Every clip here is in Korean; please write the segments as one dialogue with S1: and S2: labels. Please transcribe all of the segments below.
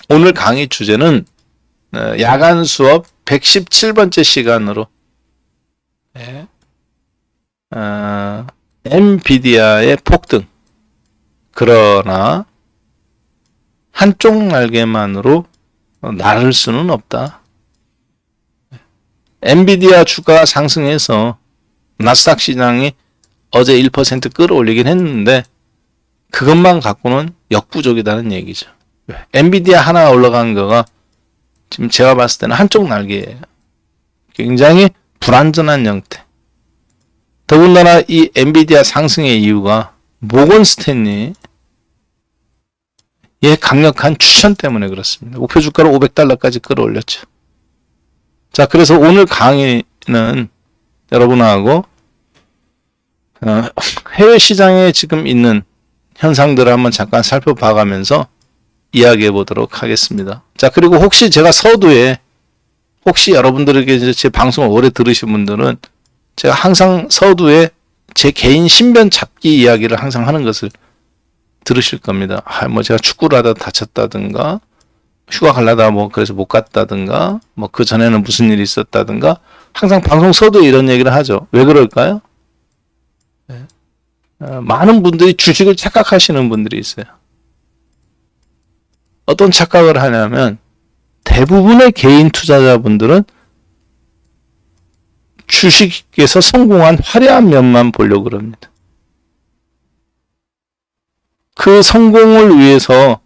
S1: 오늘 강의 주제는 야간 수업 117번째 시간으로 엔비디아의 폭등, 그러나 한쪽 날개만으로 나를 수는 없다. 엔비디아 주가가 상승해서 나스닥 시장이 어제 1% 끌어올리긴 했는데 그것만 갖고는 역부족이라는 얘기죠. 엔비디아 하나 올라간 거가 지금 제가 봤을 때는 한쪽 날개예요. 굉장히 불안전한 형태. 더군다나 이 엔비디아 상승의 이유가 모건 스탠리의 강력한 추천 때문에 그렇습니다. 목표 주가를 $500까지 끌어올렸죠. 자, 그래서 오늘 강의는 여러분하고 해외 시장에 지금 있는 현상들을 한번 잠깐 살펴봐가면서 이야기해 보도록 하겠습니다. 자, 그리고 혹시 제가 서두에, 혹시 여러분들에게 제 방송을 오래 들으신 분들은 제가 항상 서두에 제 개인 신변 잡기 이야기를 항상 하는 것을 들으실 겁니다. 뭐 제가 축구를 하다 다쳤다든가, 휴가 가려다 그래서 못 갔다든가, 그 전에는 무슨 일이 있었다든가, 항상 방송 서두에 이런 얘기를 하죠. 왜 그럴까요? 많은 분들이 주식을 착각하시는 분들이 있어요. 어떤 착각을 하냐면 대부분의 개인 투자자분들은 주식에서 성공한 화려한 면만 보려고 그럽니다. 그 성공을 위해서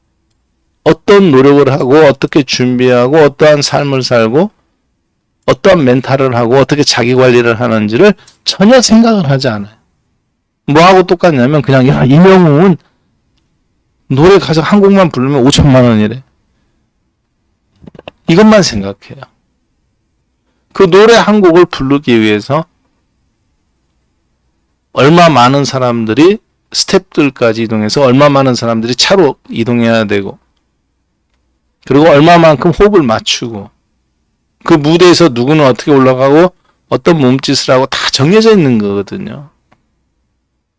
S1: 어떤 노력을 하고 어떻게 준비하고 어떠한 삶을 살고 어떠한 멘탈을 하고 어떻게 자기 관리를 하는지를 전혀 생각을 하지 않아요. 뭐하고 똑같냐면 그냥 야, 이명웅은 노래 가서 한 곡만 부르면 5천만 원이래. 이것만 생각해요. 그 노래 한 곡을 부르기 위해서 얼마 많은 사람들이 스텝들까지 이동해서 얼마 많은 사람들이 차로 이동해야 되고, 그리고 얼마만큼 호흡을 맞추고, 그 무대에서 누구는 어떻게 올라가고 어떤 몸짓을 하고 다 정해져 있는 거거든요.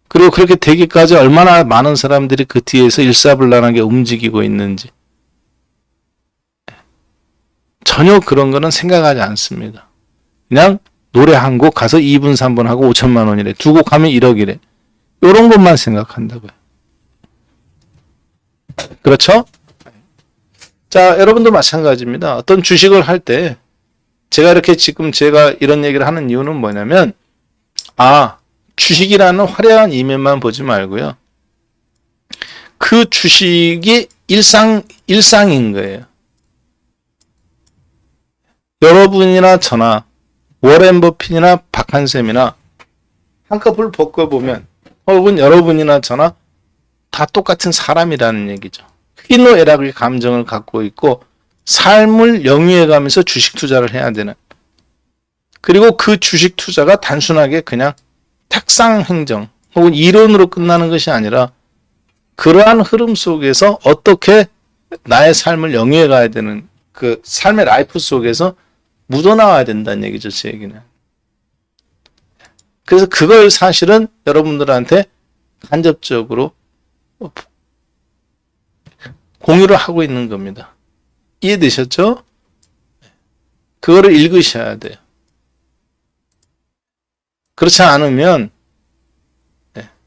S1: 그리고 그렇게 되기까지 얼마나 많은 사람들이 그 뒤에서 일사불란하게 움직이고 있는지 전혀 그런 거는 생각하지 않습니다. 그냥 노래 한 곡 가서 2분 3분 하고 5천만 원이래. 두 곡 하면 1억이래. 이런 것만 생각한다고요. 그렇죠? 자, 여러분도 마찬가지입니다. 어떤 주식을 할 때 제가 이렇게 지금 제가 이런 얘기를 하는 이유는 뭐냐면, 주식이라는 화려한 이면만 보지 말고요. 그 주식이 일상인 거예요. 여러분이나 저나 워렌 버핏이나 박한샘이나 한꺼풀 벗겨보면 혹은 여러분이나 저나 다 똑같은 사람이라는 얘기죠. 희노애락의 감정을 갖고 있고 삶을 영위해가면서 주식 투자를 해야 되는, 그리고 그 주식 투자가 단순하게 그냥 탁상 행정 혹은 이론으로 끝나는 것이 아니라 그러한 흐름 속에서 어떻게 나의 삶을 영위해 가야 되는 그 삶의 라이프 속에서 묻어나와야 된다는 얘기죠, 제 얘기는. 그래서 그걸 사실은 여러분들한테 간접적으로 공유를 하고 있는 겁니다. 이해되셨죠? 그거를 읽으셔야 돼요. 그렇지 않으면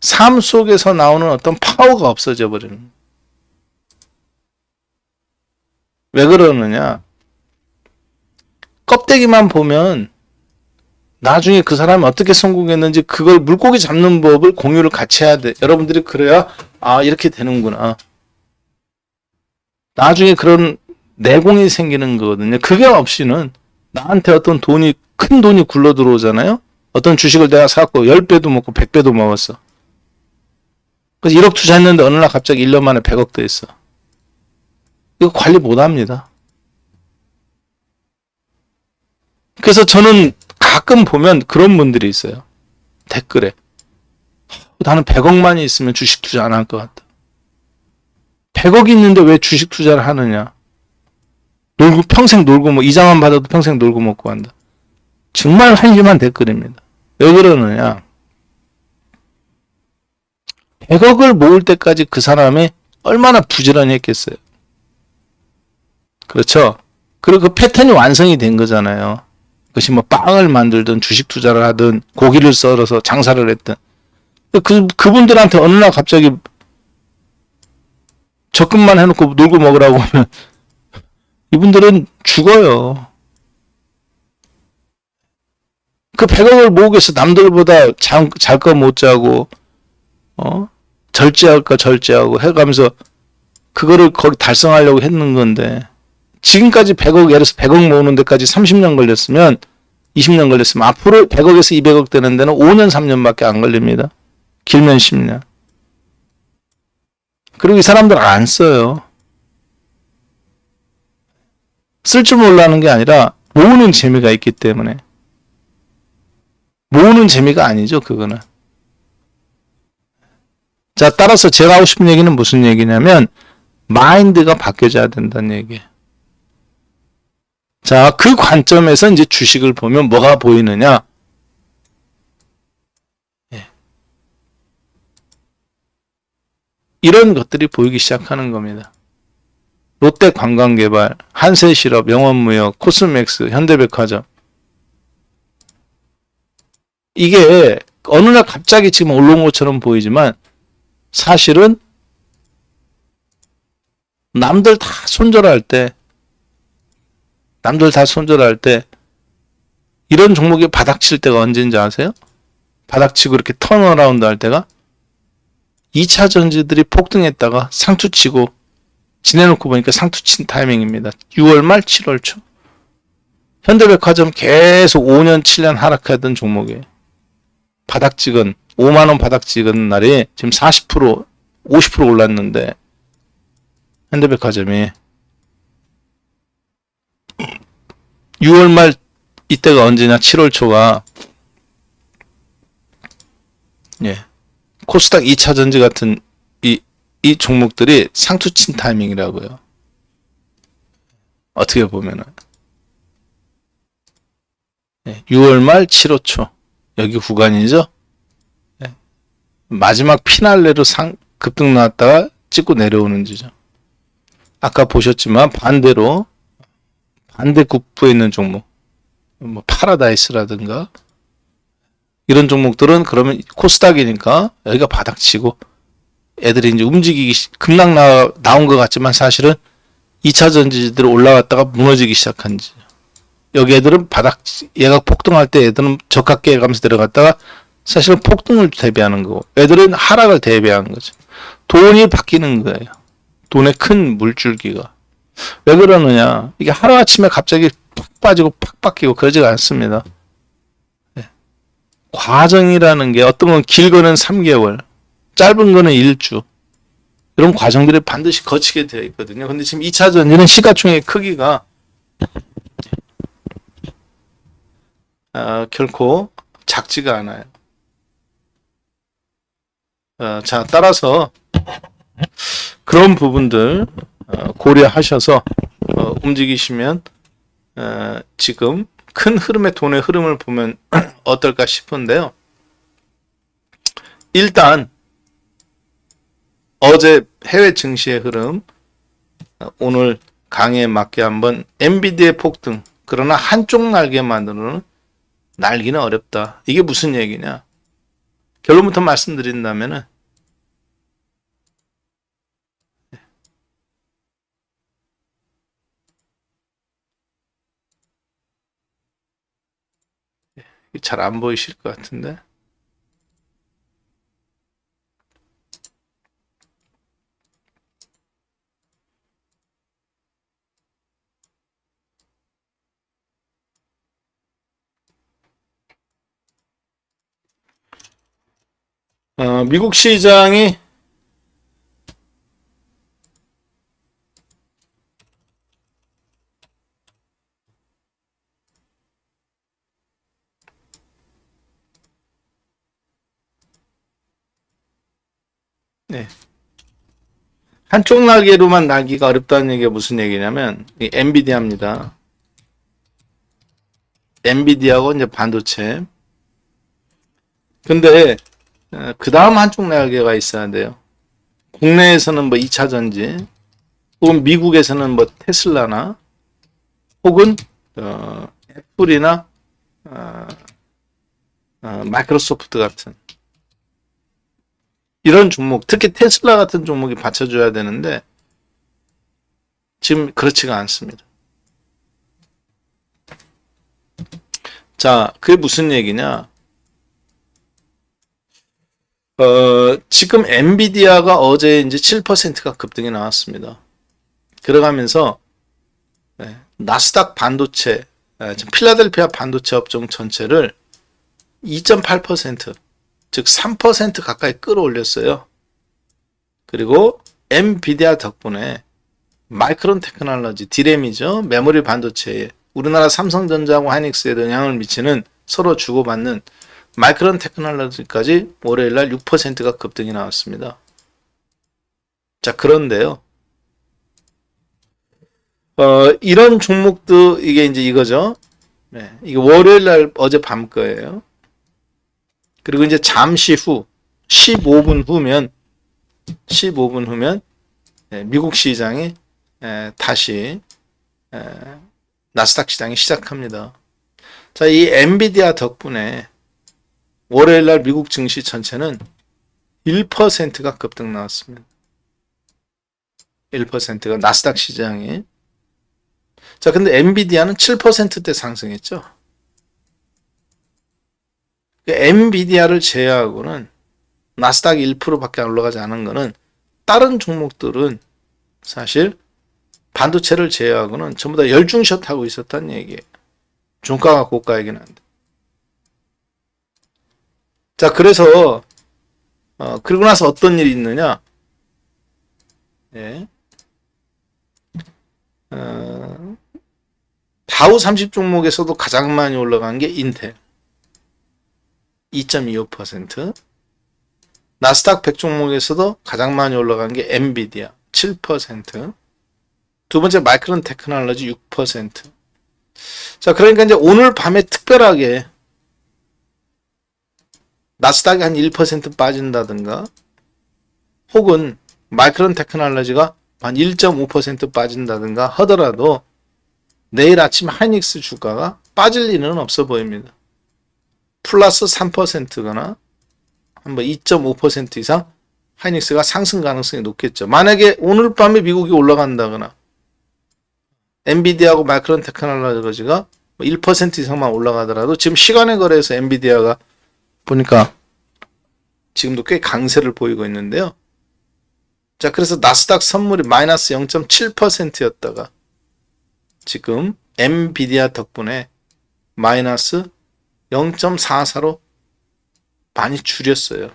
S1: 삶 속에서 나오는 어떤 파워가 없어져 버리는. 왜 그러느냐? 껍데기만 보면 나중에 그 사람이 어떻게 성공했는지 그걸 물고기 잡는 법을 공유를 같이 해야 돼. 여러분들이 그래야 이렇게 되는구나. 나중에 그런 내공이 생기는 거거든요. 그게 없이는 나한테 어떤 큰 돈이 굴러 들어오잖아요. 어떤 주식을 내가 사갖고 10배도 먹고 100배도 먹었어. 그래서 1억 투자했는데 어느 날 갑자기 1년 만에 100억 됐어. 이거 관리 못 합니다. 그래서 저는 가끔 보면 그런 분들이 있어요. 댓글에. 나는 100억만이 있으면 주식 투자 안 할 것 같다. 100억이 있는데 왜 주식 투자를 하느냐. 평생 놀고 이자만 받아도 평생 놀고 먹고 한다. 정말 한심한 댓글입니다. 왜 그러느냐? 100억을 모을 때까지 그 사람이 얼마나 부지런히 했겠어요. 그렇죠? 그리고 그 패턴이 완성이 된 거잖아요. 그것이 뭐 빵을 만들든 주식 투자를 하든 고기를 썰어서 장사를 했든 그분들한테 어느 날 갑자기 적금만 해놓고 놀고 먹으라고 하면 이분들은 죽어요. 그 100억을 모으기 위해서 남들보다 잘 거 못 자고 절제할 거 절제하고 해가면서 그거를 거기 달성하려고 했는 건데 지금까지 100억 예를 들어서 100억 모으는 데까지 30년 걸렸으면 20년 걸렸으면 앞으로 100억에서 200억 되는 데는 5년 3년밖에 안 걸립니다. 길면 10년. 그리고 이 사람들 안 써요. 쓸 줄 몰라는 게 아니라 모으는 재미가 있기 때문에. 모으는 재미가 아니죠, 그거는. 자, 따라서 제가 하고 싶은 얘기는 무슨 얘기냐면 마인드가 바뀌어져야 된다는 얘기예요. 자, 그 관점에서 이제 주식을 보면 뭐가 보이느냐? 이런 것들이 보이기 시작하는 겁니다. 롯데관광개발, 한세실업, 영원무역, 코스맥스, 현대백화점. 이게 어느 날 갑자기 지금 올라온 것처럼 보이지만 사실은 남들 다 손절할 때 이런 종목이 바닥칠 때가 언제인지 아세요? 바닥치고 이렇게 턴어라운드 할 때가 2차 전지들이 폭등했다가 상투치고 지내놓고 보니까 상투친 타이밍입니다. 6월 말 7월 초. 현대백화점 계속 5년 7년 하락하던 종목이에요. 바닥 찍은 5만원 바닥 찍은 날이 지금 40% 50% 올랐는데 현대백화점이 6월 말 이때가 언제냐 7월 초가 코스닥 2차 전지 같은 이 종목들이 상투 친 타이밍이라고요. 어떻게 보면은 6월 말 7월 초 여기 구간이죠. 마지막 피날레로 급등 나왔다가 찍고 내려오는 지점. 아까 보셨지만 반대로 반대 국부에 있는 종목 뭐 파라다이스라든가 이런 종목들은 그러면 코스닥이니까 여기가 바닥치고 애들이 이제 움직이기 급락 나온 것 같지만 사실은 2차 전지들 올라갔다가 무너지기 시작한 지. 여기 애들은 얘가 폭등할 때 애들은 저가게 가면서 내려갔다가 사실은 폭등을 대비하는 거고 애들은 하락을 대비하는 거죠. 돈이 바뀌는 거예요. 돈의 큰 물줄기가. 왜 그러느냐? 이게 하루아침에 갑자기 팍 빠지고 팍 바뀌고 그러지가 않습니다. 과정이라는 게 어떤 건 길거는 3개월, 짧은 거는 1주. 이런 과정들이 반드시 거치게 되어 있거든요. 근데 지금 2차 전지는 시가총액 크기가 결코 작지가 않아요. 자, 따라서 그런 부분들 고려하셔서 움직이시면 지금 큰 흐름의 돈의 흐름을 보면 어떨까 싶은데요. 일단 어제 해외 증시의 흐름 오늘 강의에 맞게 한번 엔비디아의 폭등 그러나 한쪽 날개 만드는 날기는 어렵다. 이게 무슨 얘기냐? 결론부터 말씀드린다면은 잘 안 보이실 것 같은데 미국 시장이 한쪽 날개로만 날기가 어렵다는 얘기가 무슨 얘기냐면 이 엔비디아입니다. 엔비디아하고 이제 반도체. 근데 그 다음 한쪽 날개가 있어야 돼요. 국내에서는 뭐 2차 전지, 혹은 미국에서는 뭐 테슬라나 혹은 애플이나 마이크로소프트 같은 이런 종목, 특히 테슬라 같은 종목이 받쳐줘야 되는데 지금 그렇지가 않습니다. 자, 그게 무슨 얘기냐? 지금 엔비디아가 어제 이제 7%가 급등이 나왔습니다. 그러가면서 나스닥 반도체, 지금 필라델피아 반도체 업종 전체를 2.8%, 즉 3% 가까이 끌어올렸어요. 그리고 엔비디아 덕분에 마이크론 테크놀로지, 디램이죠. 메모리 반도체에 우리나라 삼성전자하고 하이닉스에 영향을 미치는 서로 주고받는 마이크론 테크놀로지까지 월요일날 6%가 급등이 나왔습니다. 자, 그런데요. 이런 종목도 이게 이제 이거죠. 네, 이게 월요일날 어제 밤 거예요. 그리고 이제 잠시 후 15분 후면 미국 시장이 다시 나스닥 시장이 시작합니다. 자, 이 엔비디아 덕분에 월요일날 미국 증시 전체는 1%가 급등 나왔습니다. 1%가 나스닥 시장이. 자, 근데 엔비디아는 7%대 상승했죠. 엔비디아를 제외하고는 나스닥 1%밖에 안 올라가지 않은 거는 다른 종목들은 사실 반도체를 제외하고는 전부 다 열중샷 하고 있었다는 얘기예요. 종가가 고가이긴 한데. 자, 그래서 그리고 나서 어떤 일이 있느냐? 예. 다우 30 종목에서도 가장 많이 올라간 게 인텔 2.25%, 나스닥 100 종목에서도 가장 많이 올라간 게 엔비디아 7%, 두 번째 마이크론 테크놀로지 6%. 자, 그러니까 이제 오늘 밤에 특별하게 나스닥이 한 1% 빠진다든가 혹은 마이크론 테크놀로지가 한 1.5% 빠진다든가 하더라도 내일 아침 하이닉스 주가가 빠질 일은 없어 보입니다. 플러스 3%거나 한번 2.5% 이상 하이닉스가 상승 가능성이 높겠죠. 만약에 오늘 밤에 미국이 올라간다거나 엔비디아하고 마이크론 테크놀로지가 1% 이상만 올라가더라도 지금 시간의 거래에서 엔비디아가 보니까 지금도 꽤 강세를 보이고 있는데요. 자, 그래서 나스닥 선물이 마이너스 0.7%였다가 지금 엔비디아 덕분에 마이너스 0.44로 많이 줄였어요.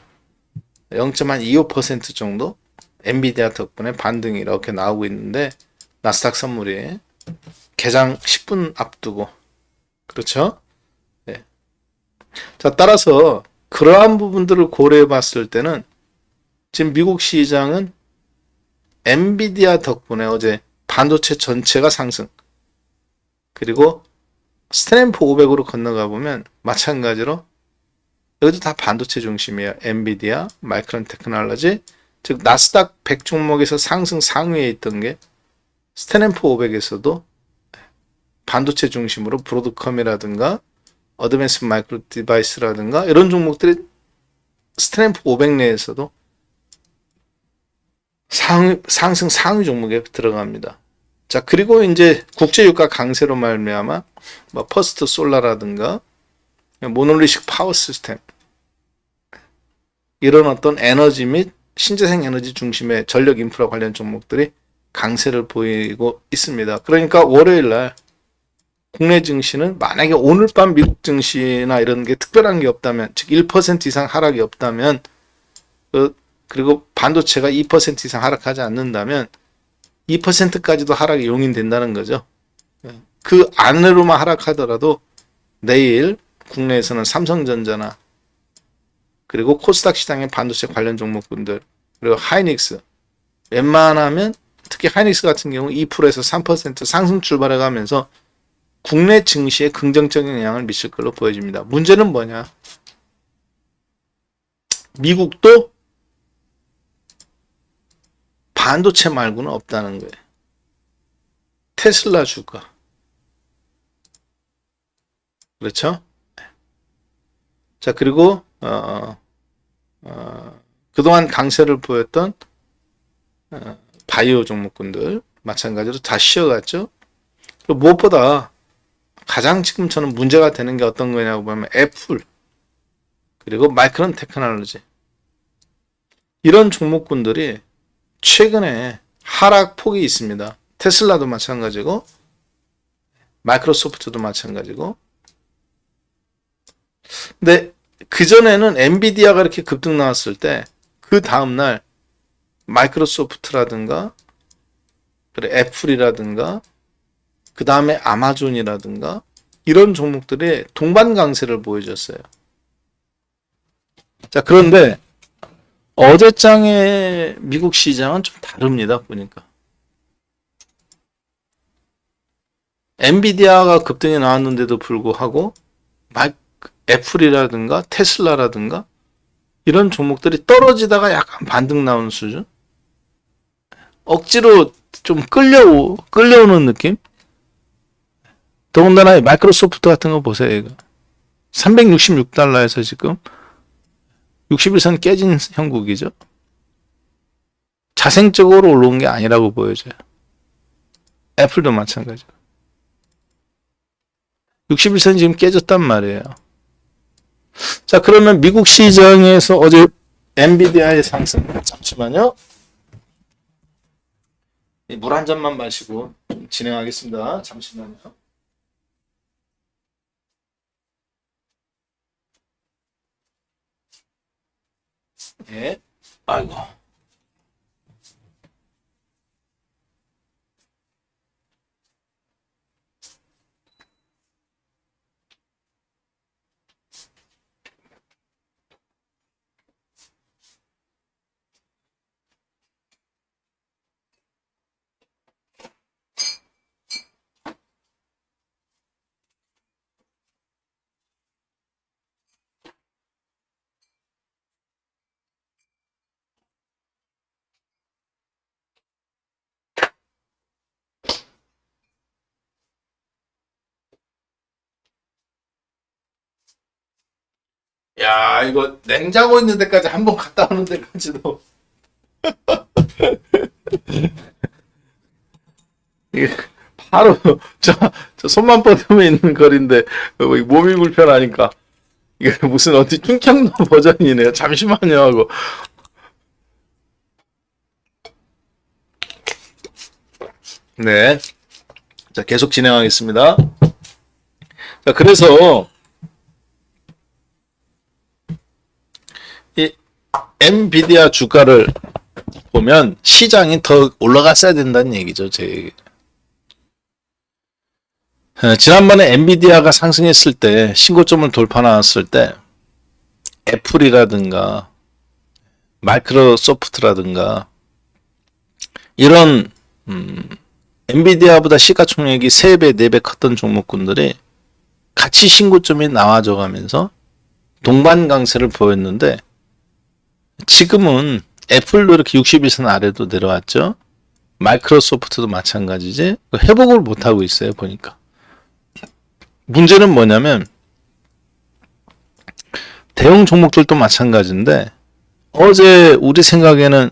S1: 0.25% 정도 엔비디아 덕분에 반등이 이렇게 나오고 있는데 나스닥 선물이 개장 10분 앞두고 그렇죠? 네. 자, 따라서 그러한 부분들을 고려해 봤을 때는 지금 미국 시장은 엔비디아 덕분에 어제 반도체 전체가 상승, 그리고 스탠프 500으로 건너가 보면 마찬가지로 여기도 다 반도체 중심이에요. 엔비디아, 마이크론 테크놀로지, 즉 나스닥 100 종목에서 상승 상위에 있던 게 스탠프 500에서도 반도체 중심으로 브로드컴이라든가 어드밴스 마이크로 디바이스라든가 이런 종목들이 스탠프 500 내에서도 상승 상위 종목에 들어갑니다. 자, 그리고 이제 국제유가 강세로 말미암아 뭐 퍼스트 솔라라든가 모놀리식 파워 시스템 이런 어떤 에너지 및 신재생 에너지 중심의 전력 인프라 관련 종목들이 강세를 보이고 있습니다. 그러니까 월요일 날 국내 증시는 만약에 오늘 밤 미국 증시나 이런 게 특별한 게 없다면, 즉 1% 이상 하락이 없다면, 그리고 반도체가 2% 이상 하락하지 않는다면 2%까지도 하락이 용인된다는 거죠. 그 안으로만 하락하더라도 내일 국내에서는 삼성전자나 그리고 코스닥 시장의 반도체 관련 종목군들 그리고 하이닉스 웬만하면 특히 하이닉스 같은 경우 2%에서 3% 상승 출발해 가면서 국내 증시에 긍정적인 영향을 미칠 걸로 보여집니다. 문제는 뭐냐? 미국도 반도체 말고는 없다는 거예요. 테슬라 주가, 그렇죠? 자, 그리고 그동안 강세를 보였던 바이오 종목군들 마찬가지로 다 쉬어갔죠. 그리고 무엇보다 가장 지금 저는 문제가 되는 게 어떤 거냐고 보면 애플 그리고 마이크론 테크놀로지 이런 종목군들이 최근에 하락폭이 있습니다. 테슬라도 마찬가지고 마이크로소프트도 마찬가지고. 근데 그전에는 엔비디아가 이렇게 급등 나왔을 때 그 다음날 마이크로소프트라든가 그래 애플이라든가 그 다음에 아마존이라든가 이런 종목들이 동반 강세를 보여줬어요. 자, 그런데 어제장의 미국 시장은 좀 다릅니다. 보니까 엔비디아가 급등이 나왔는데도 불구하고 애플이라든가 테슬라라든가 이런 종목들이 떨어지다가 약간 반등 나오는 수준? 억지로 좀 끌려오는 느낌? 더군다나 마이크로소프트 같은 거 보세요. 이거. 366달러에서 지금 61선 깨진 형국이죠. 자생적으로 올라온 게 아니라고 보여져요. 애플도 마찬가지고. 61선 지금 깨졌단 말이에요. 자, 그러면 미국 시장에서 어제 엔비디아의 상승. 잠시만요. 물 한 잔만 마시고 좀 진행하겠습니다. 잠시만요. 예. 아이고. 야, 이거 냉장고 있는 데까지 한번 갔다 오는 데까지도 이게 바로 저 손만 뻗으면 있는 거리인데 몸이 불편하니까 이게 무슨 어디 충청도 버전이네요. 잠시만요 하고. 네. 자, 계속 진행하겠습니다. 자, 그래서 이 엔비디아 주가를 보면 시장이 더 올라갔어야 된다는 얘기죠. 제 얘기. 지난번에 엔비디아가 상승했을 때 신고점을 돌파 나왔을 때 애플이라든가 마이크로소프트라든가 이런 엔비디아보다 시가총액이 3배, 4배 컸던 종목군들이 같이 신고점이 나와줘 가면서 동반 강세를 보였는데 지금은 애플도 이렇게 61선 아래도 내려왔죠. 마이크로소프트도 마찬가지지. 회복을 못하고 있어요. 보니까. 문제는 뭐냐면 대형 종목들도 마찬가지인데 어제 우리 생각에는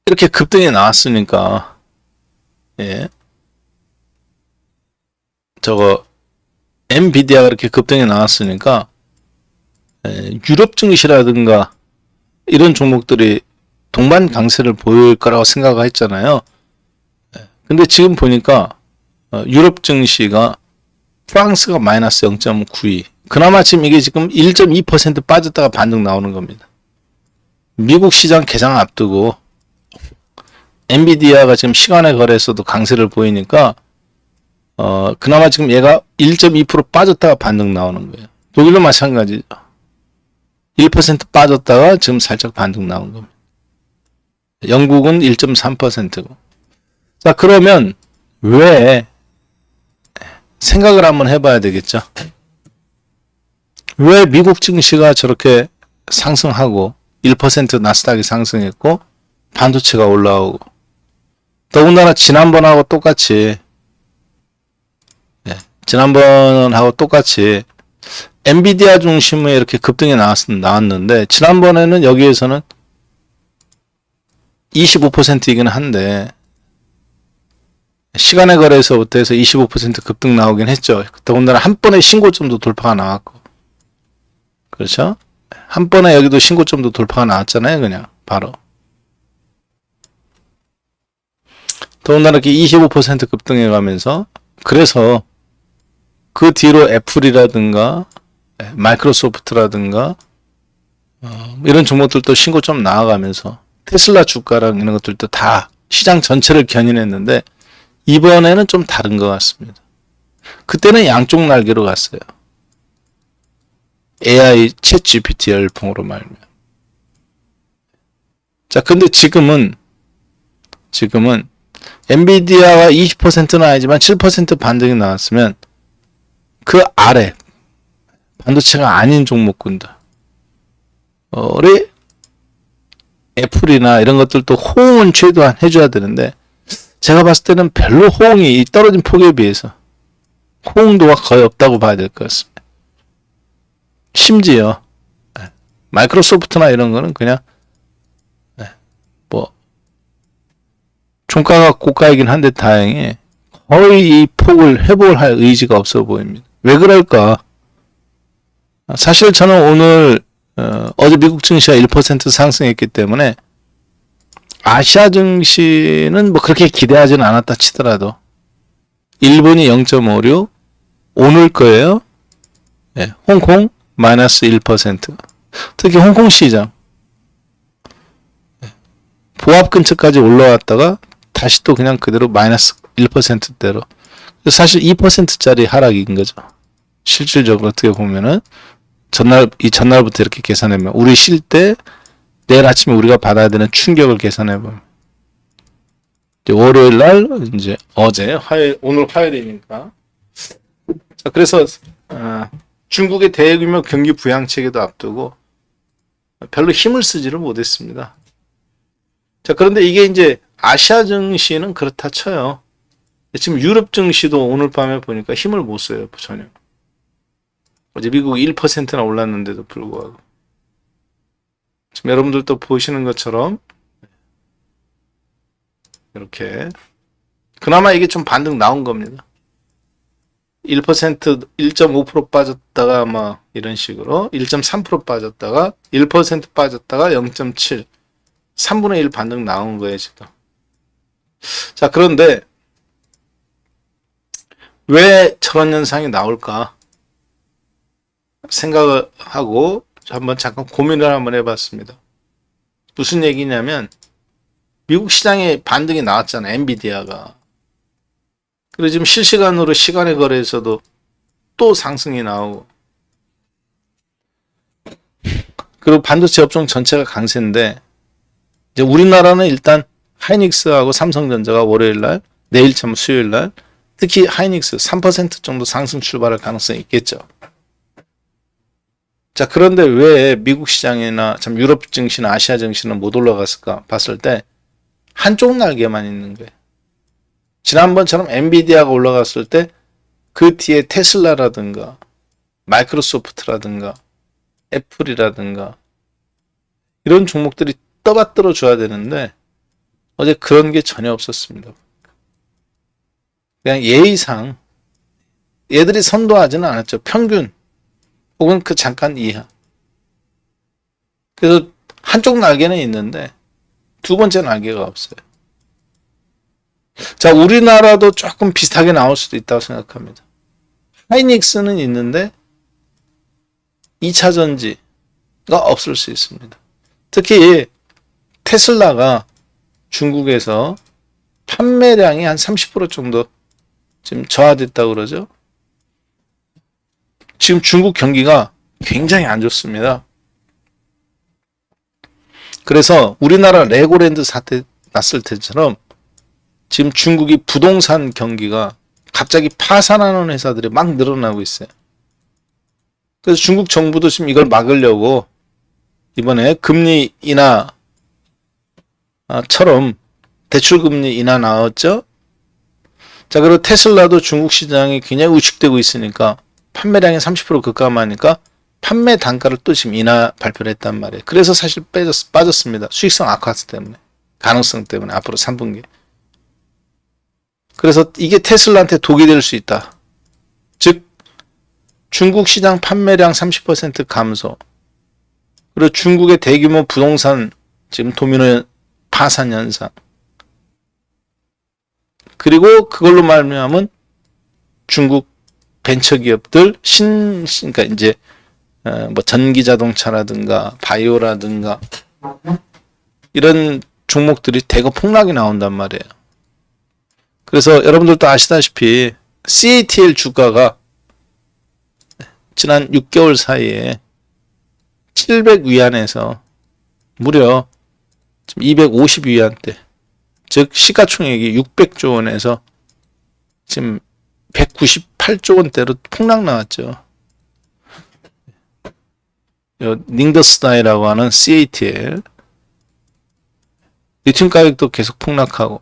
S1: 이렇게 급등이 나왔으니까 예. 저거 엔비디아가 이렇게 급등이 나왔으니까 유럽 증시라든가 이런 종목들이 동반 강세를 보일 거라고 생각했잖아요. 근데 지금 보니까 유럽 증시가 프랑스가 마이너스 0.92. 그나마 지금 이게 지금 1.2% 빠졌다가 반등 나오는 겁니다. 미국 시장 개장 앞두고 엔비디아가 지금 시간의 거래에서도 강세를 보이니까 그나마 지금 얘가 1.2% 빠졌다가 반등 나오는 거예요. 독일도 마찬가지죠. 1% 빠졌다가 지금 살짝 반등 나온 겁니다. 영국은 1.3%고. 자, 그러면 왜 생각을 한번 해봐야 되겠죠. 왜 미국 증시가 저렇게 상승하고 1% 나스닥이 상승했고 반도체가 올라오고 더군다나 지난번하고 똑같이, 예, 지난번하고 똑같이 엔비디아 중심의 이렇게 급등이 나왔는데, 지난번에는 여기에서는 25%이긴 한데, 시간의 거래에서부터 해서 25% 급등 나오긴 했죠. 더군다나 한 번에 신고점도 돌파가 나왔고. 그렇죠? 한 번에 여기도 신고점도 돌파가 나왔잖아요. 그냥 바로. 더군다나 이렇게 25% 급등해 가면서, 그래서 그 뒤로 애플이라든가 마이크로소프트라든가 이런 종목들도 신고점 나와가면서 테슬라 주가랑 이런 것들도 다 시장 전체를 견인했는데, 이번에는 좀 다른 것 같습니다. 그때는 양쪽 날개로 갔어요. AI 챗 GPT 열풍으로 말면. 자, 근데 지금은 엔비디아가 20%는 아니지만 7% 반등이 나왔으면 그 아래 반도체가 아닌 종목군들, 우리 애플이나 이런 것들도 호응은 최대한 해줘야 되는데, 제가 봤을 때는 별로 호응이 떨어진 폭에 비해서 호응도가 거의 없다고 봐야 될 것 같습니다. 심지어 마이크로소프트나 이런 거는 그냥 뭐 종가가 고가이긴 한데 다행히 거의 이 폭을 회복을 할 의지가 없어 보입니다. 왜 그럴까? 사실 저는 오늘 어제 미국 증시가 1% 상승했기 때문에 아시아 증시는 뭐 그렇게 기대하지는 않았다 치더라도 일본이 0.56 오늘 거예요. 네, 홍콩 마이너스 1%. 특히 홍콩 시장 보합 근처까지 올라왔다가 다시 또 그냥 그대로 마이너스 1%대로. 사실 2%짜리 하락인 거죠. 실질적으로 어떻게 보면은 전날부터 이렇게 계산하면 우리 쉴 때 내일 아침에 우리가 받아야 되는 충격을 계산해 보면 월요일 날 이제 어제 오늘 화요일이니까. 자, 그래서 중국의 대규모 경기 부양책에도 앞두고 별로 힘을 쓰지를 못했습니다. 자, 그런데 이게 이제 아시아 증시는 그렇다 쳐요. 지금 유럽 증시도 오늘 밤에 보니까 힘을 못 써요, 전혀. 어제 미국이 1%나 올랐는데도 불구하고. 지금 여러분들도 보시는 것처럼 이렇게 그나마 이게 좀 반등 나온 겁니다. 1%, 1.5% 빠졌다가 막 이런 식으로 1.3% 빠졌다가 1% 빠졌다가 0.7 3분의 1 반등 나온 거예요, 지금. 자, 그런데 왜 저런 현상이 나올까 생각을 하고 한번 잠깐 고민을 한번 해봤습니다. 무슨 얘기냐면 미국 시장에 반등이 나왔잖아요, 엔비디아가. 그리고 지금 실시간으로 시간의 거래에서도 또 상승이 나오고, 그리고 반도체 업종 전체가 강세인데, 이제 우리나라는 일단 하이닉스하고 삼성전자가 월요일날, 내일 참 수요일날, 특히 하이닉스 3% 정도 상승 출발할 가능성이 있겠죠. 자, 그런데 왜 미국 시장이나 참 유럽 증시나 아시아 증시는 못 올라갔을까 봤을 때 한쪽 날개만 있는 거예요. 지난번처럼 엔비디아가 올라갔을 때 그 뒤에 테슬라라든가 마이크로소프트라든가 애플이라든가 이런 종목들이 떠받들어 줘야 되는데 어제 그런 게 전혀 없었습니다. 그냥 예의상 얘들이 선도하지는 않았죠. 평균 혹은 그 잠깐 이하. 그래서 한쪽 날개는 있는데 두 번째 날개가 없어요. 자, 우리나라도 조금 비슷하게 나올 수도 있다고 생각합니다. 하이닉스는 있는데 2차 전지가 없을 수 있습니다. 특히 테슬라가 중국에서 판매량이 한 30% 정도 지금 저하됐다고 그러죠. 지금 중국 경기가 굉장히 안 좋습니다. 그래서 우리나라 레고랜드 사태 났을 때처럼 지금 중국이 부동산 경기가 갑자기 파산하는 회사들이 막 늘어나고 있어요. 그래서 중국 정부도 지금 이걸 막으려고 이번에 금리 인하처럼 대출금리 인하 나왔죠. 자, 그리고 테슬라도 중국 시장이 굉장히 우측되고 있으니까 판매량이 30% 급감하니까 판매 단가를 또 지금 인하 발표를 했단 말이에요. 그래서 사실 빠졌습니다. 수익성 악화 때문에. 가능성 때문에 앞으로 3분기. 그래서 이게 테슬라한테 독이 될 수 있다. 즉 중국 시장 판매량 30% 감소. 그리고 중국의 대규모 부동산 지금 도미노 파산 현상. 그리고 그걸로 말미암은 중국 벤처기업들 그러니까 이제 뭐 전기 자동차라든가 바이오라든가 이런 종목들이 대거 폭락이 나온단 말이에요. 그래서 여러분들도 아시다시피 CATL 주가가 지난 6개월 사이에 700위안에서 무려 250위안대, 즉 시가총액이 600조 원에서 지금 198조 원대로 폭락 나왔죠. 닝더스다이라고 하는 CATL 리튬 가격도 계속 폭락하고,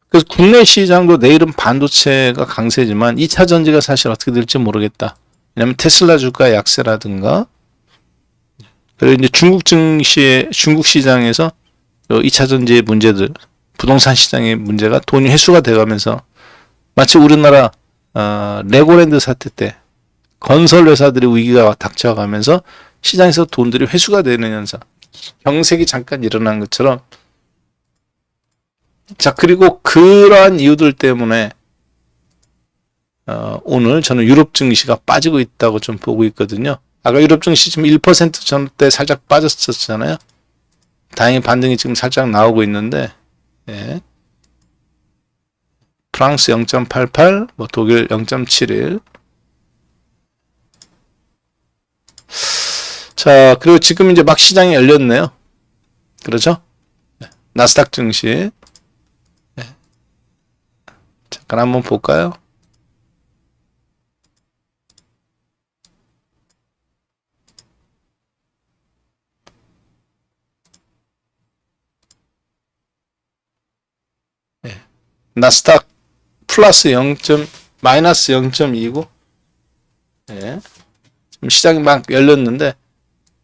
S1: 그래서 국내 시장도 내일은 반도체가 강세지만 2차 전지가 사실 어떻게 될지 모르겠다. 왜냐하면 테슬라 주가 약세라든가, 그리고 이제 중국 시장에서 2차 전지의 문제들, 부동산 시장의 문제가 돈이 회수가 돼가면서 마치 우리나라 레고랜드 사태 때 건설 회사들의 위기가 닥쳐가면서 시장에서 돈들이 회수가 되는 현상, 경색이 잠깐 일어난 것처럼. 자, 그리고 그러한 이유들 때문에 오늘 저는 유럽 증시가 빠지고 있다고 좀 보고 있거든요. 아까 유럽 증시 지금 1% 전때 살짝 빠졌었잖아요. 다행히 반등이 지금 살짝 나오고 있는데, 예. 프랑스 0.88, 뭐 독일 0.71. 자, 그리고 지금 이제 막 시장이 열렸네요. 그렇죠? 나스닥 증시. 잠깐 한번 볼까요? 나스닥 플러스 마이너스 0.29. 예. 지금 시장이 막 열렸는데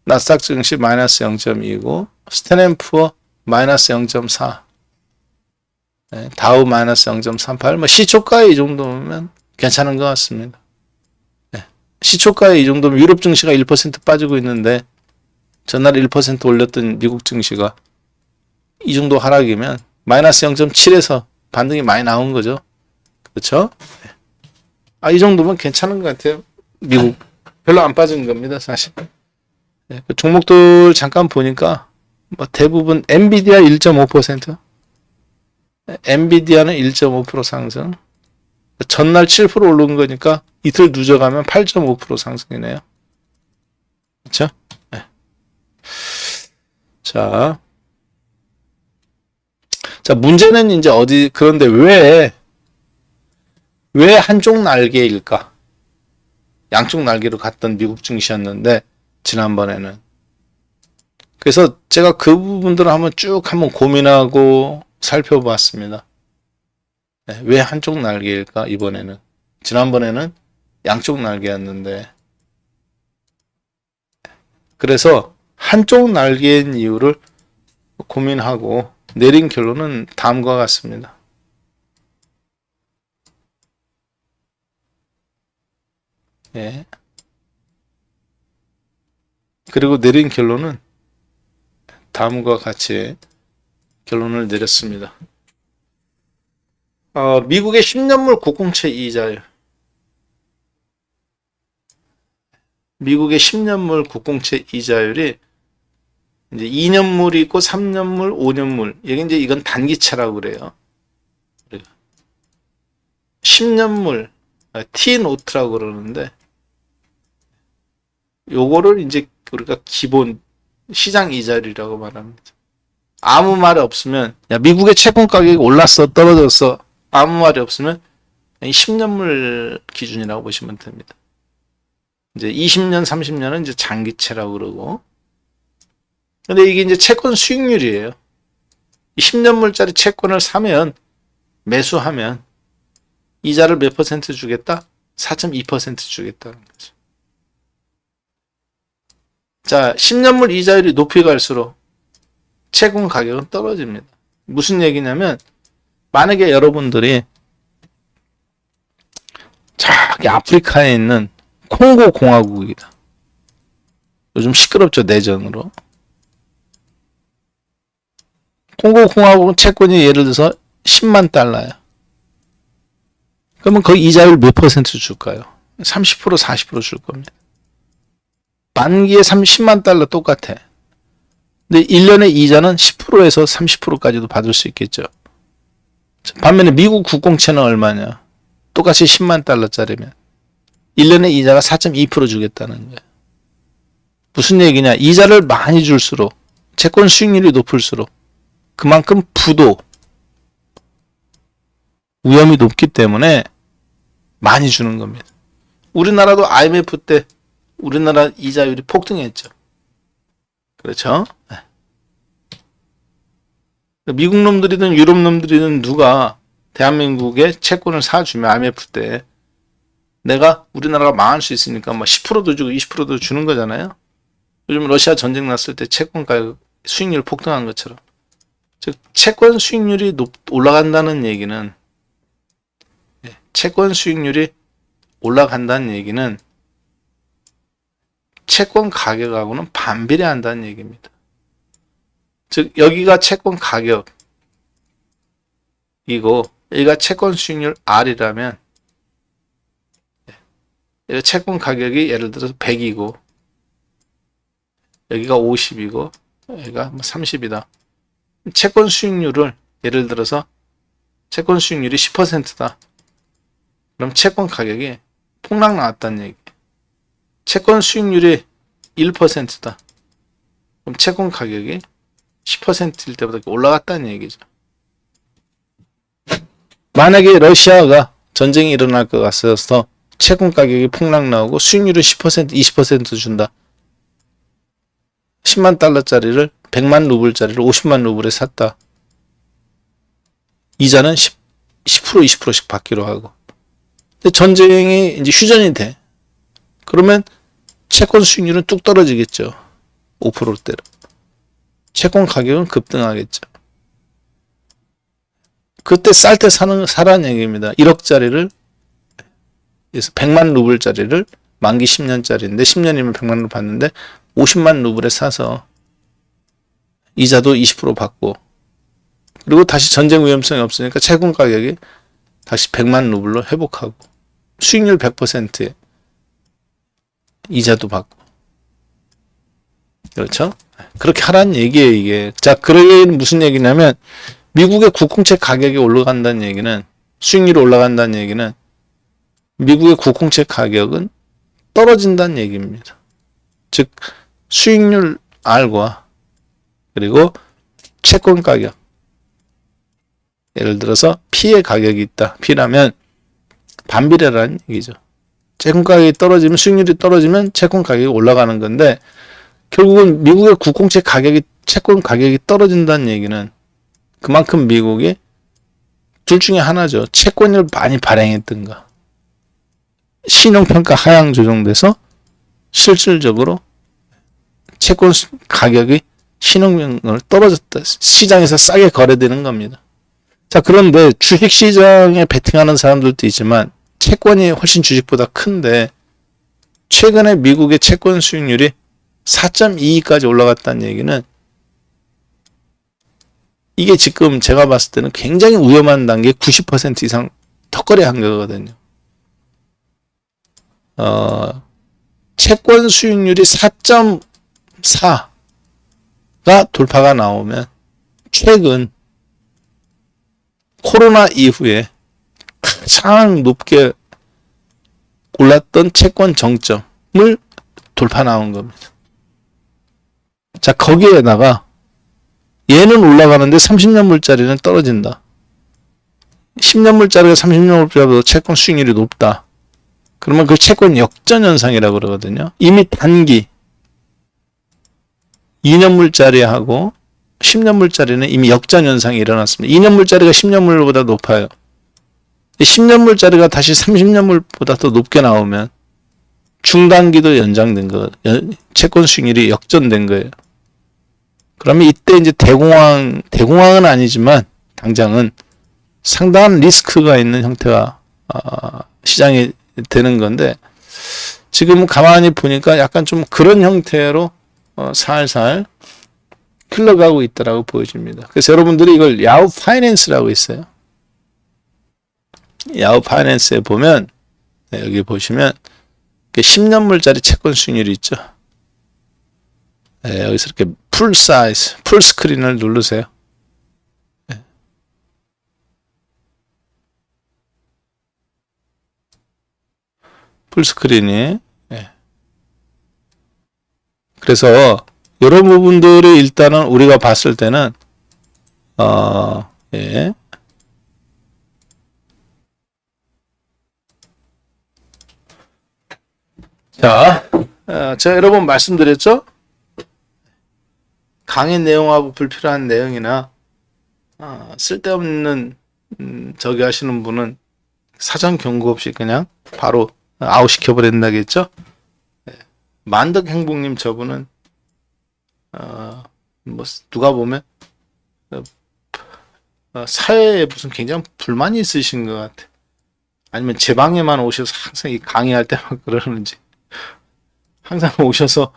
S1: 나스닥 증시 마이너스 0.29, 스탠앤푸어 마이너스 0.4, 예. 다우 마이너스 0.38. 뭐 시초가에 이 정도면 괜찮은 것 같습니다. 예. 시초가에 이 정도면 유럽 증시가 1% 빠지고 있는데 전날 1% 올렸던 미국 증시가 이 정도 하락이면 마이너스 0.7에서 반등이 많이 나온 거죠. 그렇죠? 이 정도면 괜찮은 것 같아요. 미국 별로 안 빠진 겁니다, 사실. 네, 그 종목들 잠깐 보니까 뭐 대부분 엔비디아 1.5%, 엔비디아는 1.5% 상승. 전날 7% 오른 거니까 이틀 늦어가면 8.5% 상승이네요. 그렇죠? 네. 자, 문제는 이제 그런데 왜 한쪽 날개일까? 양쪽 날개로 갔던 미국 증시였는데, 지난번에는. 그래서 제가 그 부분들을 한번 고민하고 살펴봤습니다. 네, 왜 한쪽 날개일까, 이번에는? 지난번에는 양쪽 날개였는데. 그래서 한쪽 날개인 이유를 고민하고 내린 결론은 다음과 같습니다. 예. 그리고 내린 결론은 다음과 같이 결론을 내렸습니다. 미국의 10년물 국공채 이자율. 미국의 10년물 국공채 이자율이 이제 2년물이 있고 3년물, 5년물. 이건 단기채라고 그래요. 10년물, T노트라고 그러는데, 요거를 이제 우리가 기본 시장 이자율이라고 말합니다. 아무 말이 없으면, 야, 미국의 채권 가격이 올랐어, 떨어졌어. 아무 말이 없으면 10년물 기준이라고 보시면 됩니다. 이제 20년, 30년은 이제 장기채라고 그러고, 근데 이게 이제 채권 수익률이에요. 10년물짜리 채권을 사면, 매수하면 이자를 몇 퍼센트 주겠다? 4.2% 주겠다는 거죠. 자, 10년물 이자율이 높이 갈수록 채권 가격은 떨어집니다. 무슨 얘기냐면, 만약에 여러분들이 저기 아프리카에 있는 콩고 공화국이다. 요즘 시끄럽죠, 내전으로. 콩고 공화국 채권이 예를 들어서 10만 달러야. 그러면 거기 이자율 몇 퍼센트 줄까요? 30% 40% 줄 겁니다. 만기에 30만 달러 똑같아. 근데 1년의 이자는 10%에서 30%까지도 받을 수 있겠죠. 반면에 미국 국공채는 얼마냐? 똑같이 10만 달러짜리면 1년의 이자가 4.2% 주겠다는 거예요. 무슨 얘기냐? 이자를 많이 줄수록 채권 수익률이 높을수록 그만큼 부도 위험이 높기 때문에 많이 주는 겁니다. 우리나라도 IMF 때 우리나라 이자율이 폭등했죠. 그렇죠? 미국 놈들이든 유럽 놈들이든 누가 대한민국에 채권을 사주면 IMF 때 내가 우리나라가 망할 수 있으니까 뭐 10%도 주고 20%도 주는 거잖아요. 요즘 러시아 전쟁 났을 때 채권 가격 수익률 폭등한 것처럼. 즉 채권 수익률이 올라간다는 얘기는 채권 수익률이 올라간다는 얘기는 채권 가격하고는 반비례한다는 얘기입니다. 즉 여기가 채권 가격이고 여기가 채권 수익률 R이라면 여기 채권 가격이 예를 들어서 100이고 여기가 50이고 여기가 30이다. 채권 수익률을 예를 들어서 채권 수익률이 10%다. 그럼 채권 가격이 폭락 나왔다는 얘기. 채권 수익률이 1%다. 그럼 채권 가격이 10%일 때보다 올라갔다는 얘기죠. 만약에 러시아가 전쟁이 일어날 것 같아서 채권 가격이 폭락 나오고 수익률이 10%, 20% 준다. 10만 달러짜리를 100만 루블짜리를 50만 루블에 샀다. 이자는 10% 20%씩 받기로 하고. 근데 전쟁이 이제 휴전이 돼. 그러면 채권 수익률은 뚝 떨어지겠죠. 5%대로. 채권 가격은 급등하겠죠. 그때 쌀 때 사라는 얘기입니다. 1억짜리를 그래서 100만 루블짜리를 만기 10년짜리인데 10년이면 100만 루블 받는데 50만 루블에 사서 이자도 20% 받고 그리고 다시 전쟁 위험성이 없으니까 채권 가격이 다시 100만 루블로 회복하고 수익률 100%에 이자도 받고 그렇죠? 그렇게 하라는 얘기예요 이게. 자, 그러기에는 무슨 얘기냐면 미국의 국공채 가격이 올라간다는 얘기는 수익률이 올라간다는 얘기는 미국의 국공채 가격은 떨어진다는 얘기입니다. 즉 수익률 R과 그리고 채권 가격 예를 들어서 P의 가격이 있다. P라면 반비례라는 얘기죠. 채권 가격이 떨어지면 수익률이 떨어지면 채권 가격이 올라가는 건데 결국은 미국의 국공채 가격이 채권 가격이 떨어진다는 얘기는 그만큼 미국이 둘 중에 하나죠. 채권을 많이 발행했든가 신용평가 하향 조정돼서 실질적으로 채권 가격이 신용평가를 떨어졌다. 시장에서 싸게 거래되는 겁니다. 자, 그런데 주식시장에 베팅하는 사람들도 있지만 채권이 훨씬 주식보다 큰데 최근에 미국의 채권 수익률이 4.22까지 올라갔다는 얘기는 이게 지금 제가 봤을 때는 굉장히 위험한 단계 90% 이상 턱걸이한 거거든요. 채권 수익률이 4.4가 돌파가 나오면 최근 코로나 이후에 가장 높게 올랐던 채권 정점을 돌파 나온 겁니다. 자, 거기에다가 얘는 올라가는데 30년물짜리는 떨어진다. 10년물짜리가 30년물짜리보다 채권 수익률이 높다. 그러면 그 채권 역전 현상이라고 그러거든요. 이미 단기 2년물짜리하고 10년물짜리는 이미 역전 현상이 일어났습니다. 2년물짜리가 10년물보다 높아요. 10년물짜리가 다시 30년물보다 더 높게 나오면 중단기도 연장된 거, 채권 수익률이 역전된 거예요. 그러면 이때 이제 대공황은 아니지만 당장은 상당한 리스크가 있는 형태가 시장이 되는 건데, 지금 가만히 보니까 약간 좀 그런 형태로 살살 흘러가고 있다라고 보여집니다. 그래서 여러분들이 이걸 야후 파이낸스라고 있어요. 야후 파이낸스에 보면, 네, 여기 보시면 10년물짜리 채권 수익률이 있죠. 네, 여기서 이렇게 풀 사이즈, 풀 스크린을 누르세요. 네. 풀 스크린이. 네. 그래서 이런 부분들이 일단은 우리가 봤을 때는 예. 자, 제가 여러 번 말씀드렸죠? 강의 내용하고 불필요한 내용이나 쓸데없는 저기 하시는 분은 사전 경고 없이 그냥 바로 아웃시켜 버린다겠죠? 네. 만덕행복님 저분은 뭐 누가 보면 사회에 무슨 굉장히 불만이 있으신 것 같아. 아니면 제 방에만 오셔서 항상 이 강의할 때만 그러는지, 항상 오셔서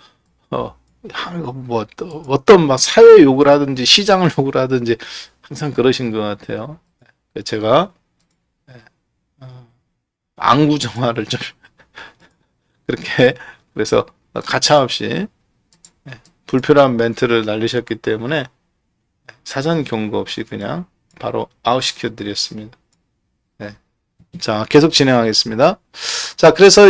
S1: 뭐 어떤 막 사회 욕을 하든지 시장을 욕을 하든지 항상 그러신 것 같아요. 제가 안구정화를 좀 그렇게, 그래서 가차없이 불필요한 멘트를 날리셨기 때문에 사전 경고 없이 그냥 바로 아웃시켜 드렸습니다. 네. 자, 계속 진행하겠습니다. 자, 그래서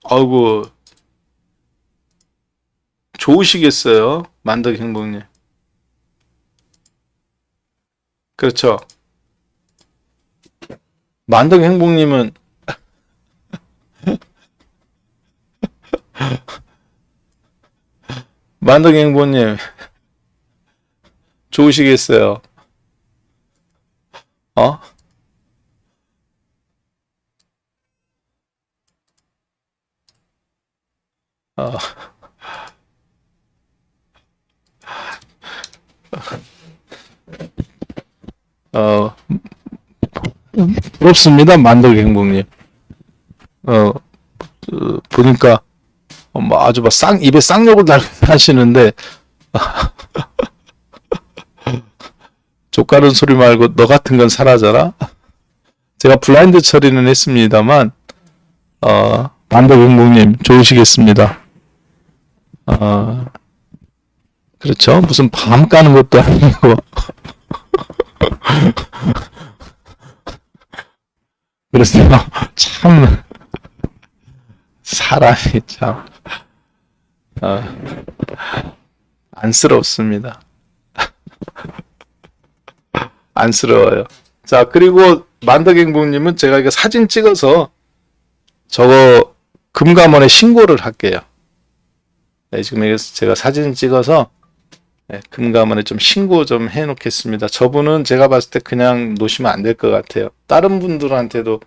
S1: 아이고, 좋으시겠어요, 만덕행복님. 그렇죠. 만덕행복님은 만덕행복님 좋으시겠어요. 어? 어. 부럽습니다, 만덕행복님. 보니까 뭐 아주 막 입에 쌍욕을 하시는데 족가는 소리 말고 너 같은 건 사라져라. 제가 블라인드 처리는 했습니다만 만덕행복님 좋으시겠습니다. 그렇죠. 무슨 밤 까는 것도 아니고 그래서 참 사람이 참 안쓰럽습니다. 안쓰러워요. 자, 그리고 만덕행복님은 제가 이거 사진 찍어서 저거 금감원에 신고를 할게요. 네, 지금 여기서 제가 사진 찍어서 금감원에 좀 신고 좀 해놓겠습니다. 저분은 제가 봤을 때 그냥 놓으시면 안 될 것 같아요. 다른 분들한테도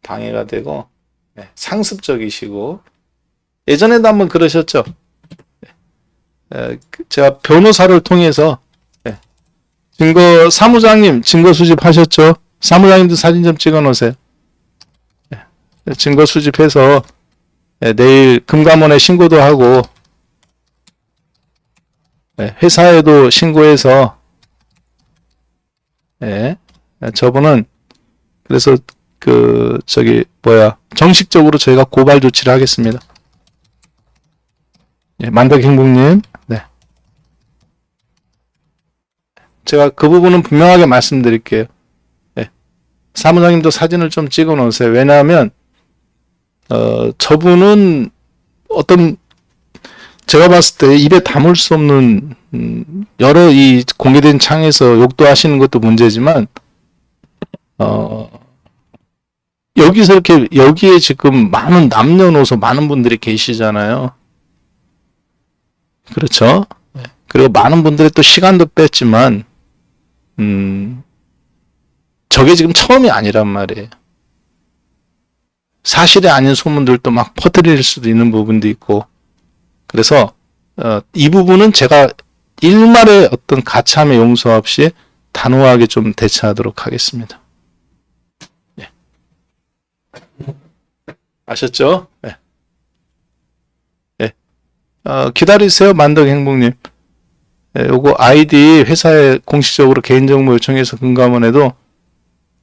S1: 방해가 되고 상습적이시고, 예전에도 한번 그러셨죠. 제가 변호사를 통해서 사무장님 증거 수집하셨죠? 사무장님도 사진 좀 찍어 놓으세요. 증거 수집해서 내일 금감원에 신고도 하고 회사에도 신고해서 저분은 그래서 정식적으로 저희가 고발 조치를 하겠습니다. 만덕행복님, 네. 제가 그 부분은 분명하게 말씀드릴게요. 사무장님도 사진을 좀 찍어 놓으세요. 왜냐하면 저분은 제가 봤을 때 입에 담을 수 없는 여러 이 공개된 창에서 욕도 하시는 것도 문제지만 어, 여기서 이렇게, 여기에 지금 많은 남녀노소 많은 분들이 계시잖아요. 그렇죠? 네. 그리고 많은 분들이 또 시간도 뺐지만, 음, 저게 지금 처음이 아니란 말이에요. 사실이 아닌 소문들도 막 퍼뜨릴 수도 있는 부분도 있고, 그래서, 이 부분은 제가 일말의 어떤 가참의 용서 없이 단호하게 좀 대처하도록 하겠습니다. 네. 아셨죠? 네. 네. 기다리세요, 만덕행복님. 네, 요거 아이디 회사에 공식적으로 개인정보 요청해서 금감원 해도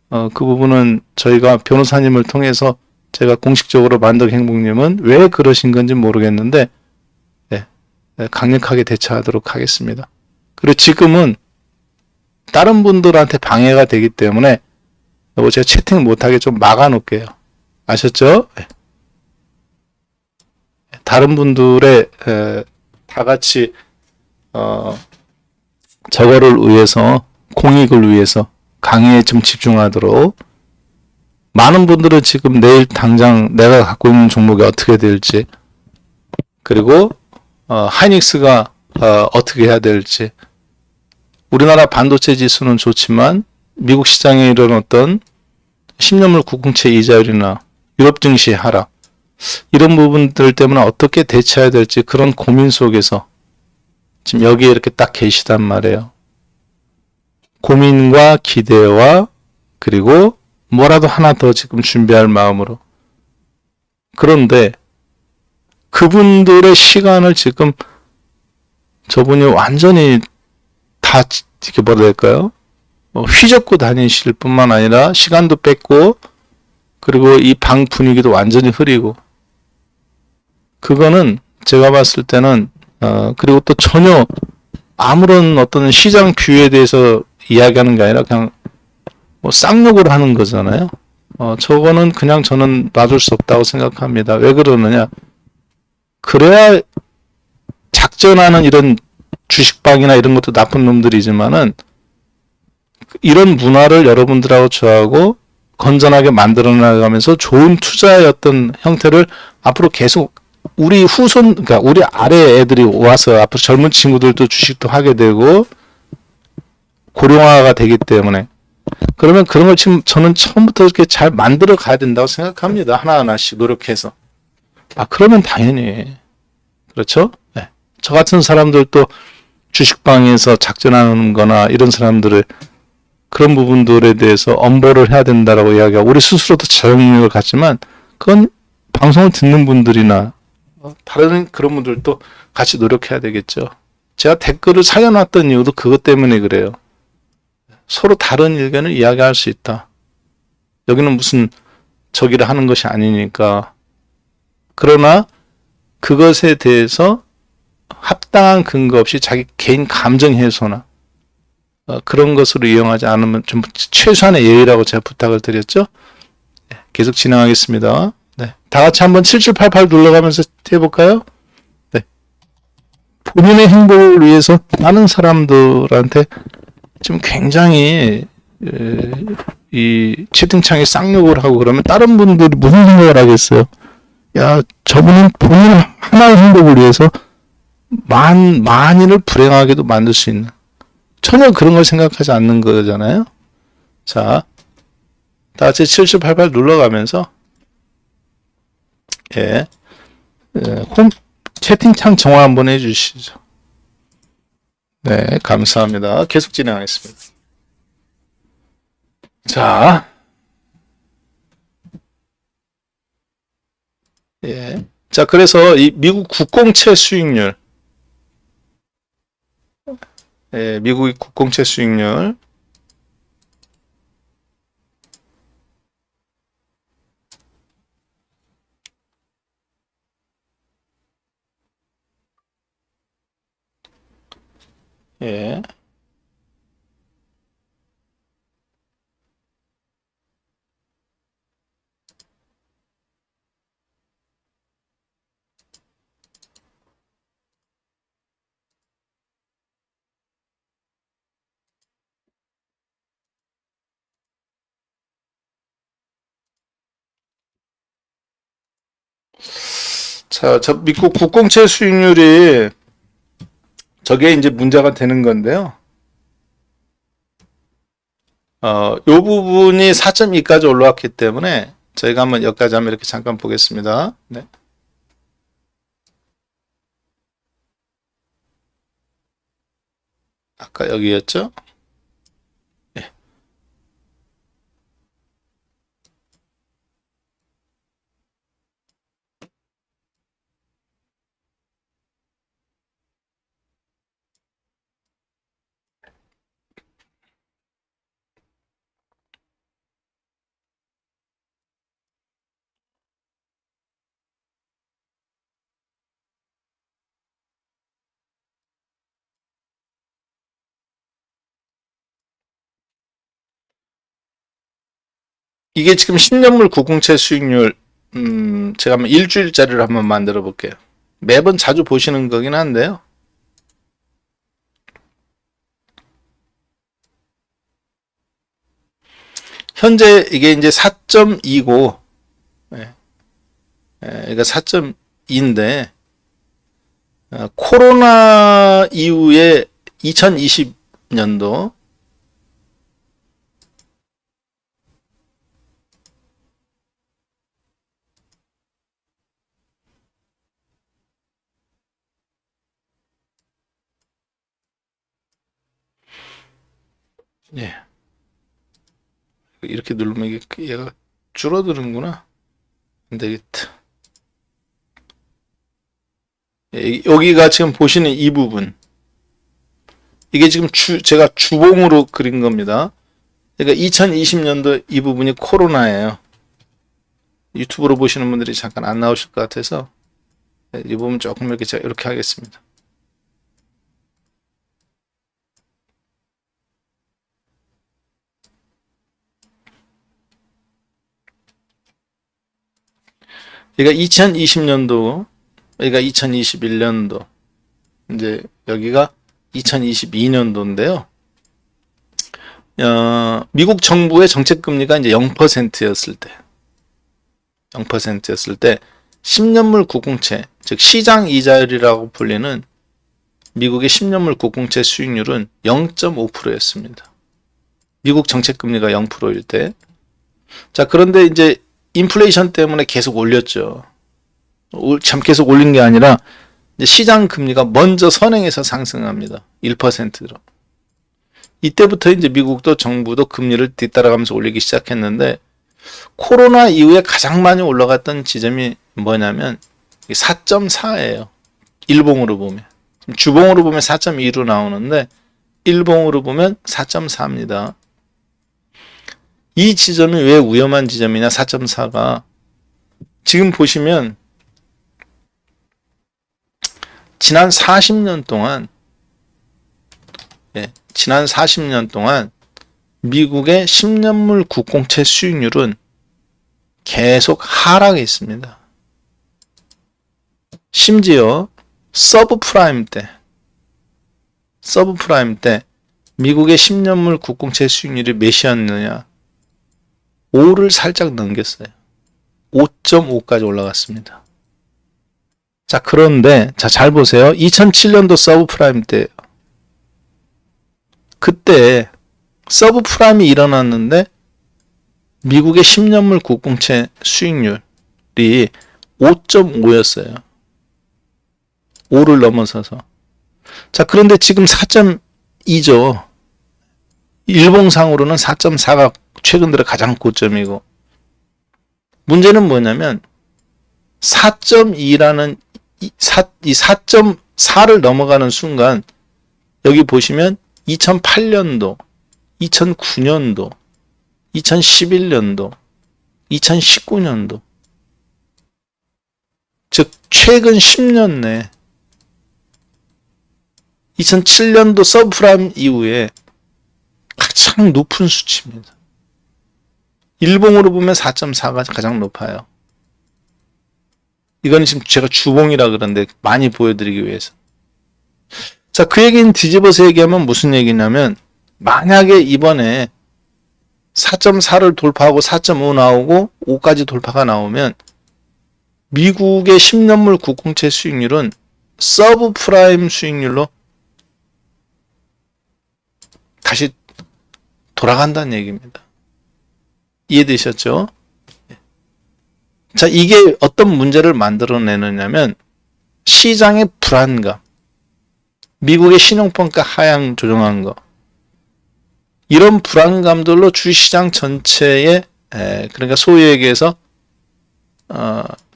S1: 그 부분은 저희가 변호사님을 통해서 제가 공식적으로 만덕행복님은 왜 그러신 건지 모르겠는데 네, 강력하게 대처하도록 하겠습니다. 그리고 지금은 다른 분들한테 방해가 되기 때문에 요거 제가 채팅 못하게 좀 막아 놓을게요. 아셨죠? 네. 다른 분들의 다 같이 저거를 위해서 공익을 위해서 강의에 좀 집중하도록 많은 분들은 지금 내일 당장 내가 갖고 있는 종목이 어떻게 될지 그리고 하이닉스가 어떻게 해야 될지 우리나라 반도체 지수는 좋지만 미국 시장에 이런 어떤 10년물 국공채 이자율이나 유럽 증시 하락 이런 부분들 때문에 어떻게 대처해야 될지 그런 고민 속에서 지금 여기에 이렇게 딱 계시단 말이에요. 고민과 기대와 그리고 뭐라도 하나 더 지금 준비할 마음으로. 그런데 그분들의 시간을 지금 저분이 완전히 다 이렇게 뭐라 될까요? 휘젓고 다니실 뿐만 아니라 시간도 뺏고 그리고 이 방 분위기도 완전히 흐리고 그거는 제가 봤을 때는 그리고 또 전혀 아무런 어떤 시장 뷰에 대해서 이야기하는 게 아니라 그냥 뭐 쌍욕을 하는 거잖아요. 저거는 그냥 저는 놔줄 수 없다고 생각합니다. 왜 그러느냐? 그래야 작전하는 이런 주식방이나 이런 것도 나쁜 놈들이지만은 이런 문화를 여러분들하고 저하고 건전하게 만들어 나가면서 좋은 투자의 어떤 형태를 앞으로 계속 우리 후손, 그러니까 우리 아래 애들이 와서 앞으로 젊은 친구들도 주식도 하게 되고 고령화가 되기 때문에 그러면 그런 걸 지금 저는 처음부터 이렇게 잘 만들어 가야 된다고 생각합니다. 하나하나씩 노력해서. 그러면 당연히. 그렇죠? 네. 저 같은 사람들도 주식방에서 작전하는 거나 이런 사람들을 그런 부분들에 대해서 엄벌을 해야 된다라고 이야기하고 우리 스스로도 자정력을 갖지만 그건 방송을 듣는 분들이나 다른 그런 분들도 같이 노력해야 되겠죠. 제가 댓글을 살려놨던 이유도 그것 때문에 그래요. 서로 다른 의견을 이야기할 수 있다. 여기는 무슨 저기를 하는 것이 아니니까. 그러나 그것에 대해서 합당한 근거 없이 자기 개인 감정 해소나 그런 것으로 이용하지 않으면 좀 최소한의 예의라고 제가 부탁을 드렸죠. 네, 계속 진행하겠습니다. 네, 다 같이 한번 7788 눌러가면서 해볼까요? 네, 본인의 행복을 위해서 다른 사람들한테 지금 굉장히 이 채팅창에 쌍욕을 하고 그러면 다른 분들이 무슨 생각을 하겠어요? 야, 저분은 본인 하나의 행복을 위해서 만인을 불행하게도 만들 수 있는 전혀 그런 걸 생각하지 않는 거잖아요. 자, 다 같이 7788 눌러가면서 홈 채팅창 정화 한번 해주시죠. 네, 감사합니다. 계속 진행하겠습니다. 자, 자, 그래서 이 미국 국공채 수익률, 미국의 국공채 수익률, 예. 자, 저 미국 국공채 수익률이 저게 이제 문제가 되는 건데요. 요 부분이 4.2까지 올라왔기 때문에 저희가 한번 여기까지 한번 이렇게 잠깐 보겠습니다. 네. 아까 여기였죠? 예. 이게 지금 10년물 국공채 수익률, 제가 한번 일주일짜리를 한번 만들어 볼게요. 매번 자주 보시는 거긴 한데요. 현재 이게 이제 4.2고, 그러니까 4.2인데, 코로나 이후에 2020년도, 예. 이렇게 누르면 이게 얘가 줄어드는구나. 안 되겠다. 여기가 지금 보시는 이 부분. 이게 지금 제가 주봉으로 그린 겁니다. 그러니까 2020년도 이 부분이 코로나예요. 유튜브로 보시는 분들이 잠깐 안 나오실 것 같아서 이 부분 조금 이렇게 제가 이렇게 하겠습니다. 그러니까 2020년도, 그러니까 2021년도, 이제 여기가 2022년도인데요. 미국 정부의 정책 금리가 이제 0%였을 때, 0%였을 때 10년물 국공채, 즉 시장 이자율이라고 불리는 미국의 10년물 국공채 수익률은 0.5%였습니다. 미국 정책 금리가 0%일 때. 자, 그런데 이제 인플레이션 때문에 계속 올렸죠. 참 계속 올린 게 아니라 이제 시장 금리가 먼저 선행해서 상승합니다. 1%로. 이때부터 이제 미국도 정부도 금리를 뒤따라가면서 올리기 시작했는데 코로나 이후에 가장 많이 올라갔던 지점이 뭐냐면 4.4예요. 일봉으로 보면. 주봉으로 보면 4.2로 나오는데 일봉으로 보면 4.4입니다. 이 지점이 왜 위험한 지점이냐, 4.4가. 지금 보시면 지난 40년 동안, 지난 40년 동안 미국의 10년물 국공채 수익률은 계속 하락해 있습니다. 심지어 서브프라임 때 미국의 10년물 국공채 수익률이 몇이었느냐? 5를 살짝 넘겼어요. 5.5까지 올라갔습니다. 자, 그런데 잘 보세요. 2007년도 서브프라임 때, 그때 서브프라임이 일어났는데 미국의 10년물 국공채 수익률이 5.5였어요. 5를 넘어서서. 자, 그런데 지금 4.2죠. 일봉상으로는 4.4가 최근 들어 가장 고점이고, 문제는 뭐냐면 4.2라는 이 4.4를 넘어가는 순간 여기 보시면 2008년도, 2009년도, 2011년도, 2019년도, 즉 최근 10년 내 2007년도 서브프라임 이후에 가장 높은 수치입니다. 일봉으로 보면 4.4가 가장 높아요. 이건 지금 제가 주봉이라 그러는데 많이 보여드리기 위해서. 자, 그 얘기는 뒤집어서 얘기하면 무슨 얘기냐면, 만약에 이번에 4.4를 돌파하고 4.5 나오고 5까지 돌파가 나오면 미국의 10년물 국공채 수익률은 서브 프라임 수익률로 다시 돌아간다는 얘기입니다. 이해되셨죠? 자, 이게 어떤 문제를 만들어내느냐면 시장의 불안감, 미국의 신용평가 하향 조정한 거, 이런 불안감들로 주시장 전체에 그러니까 소위 얘기해서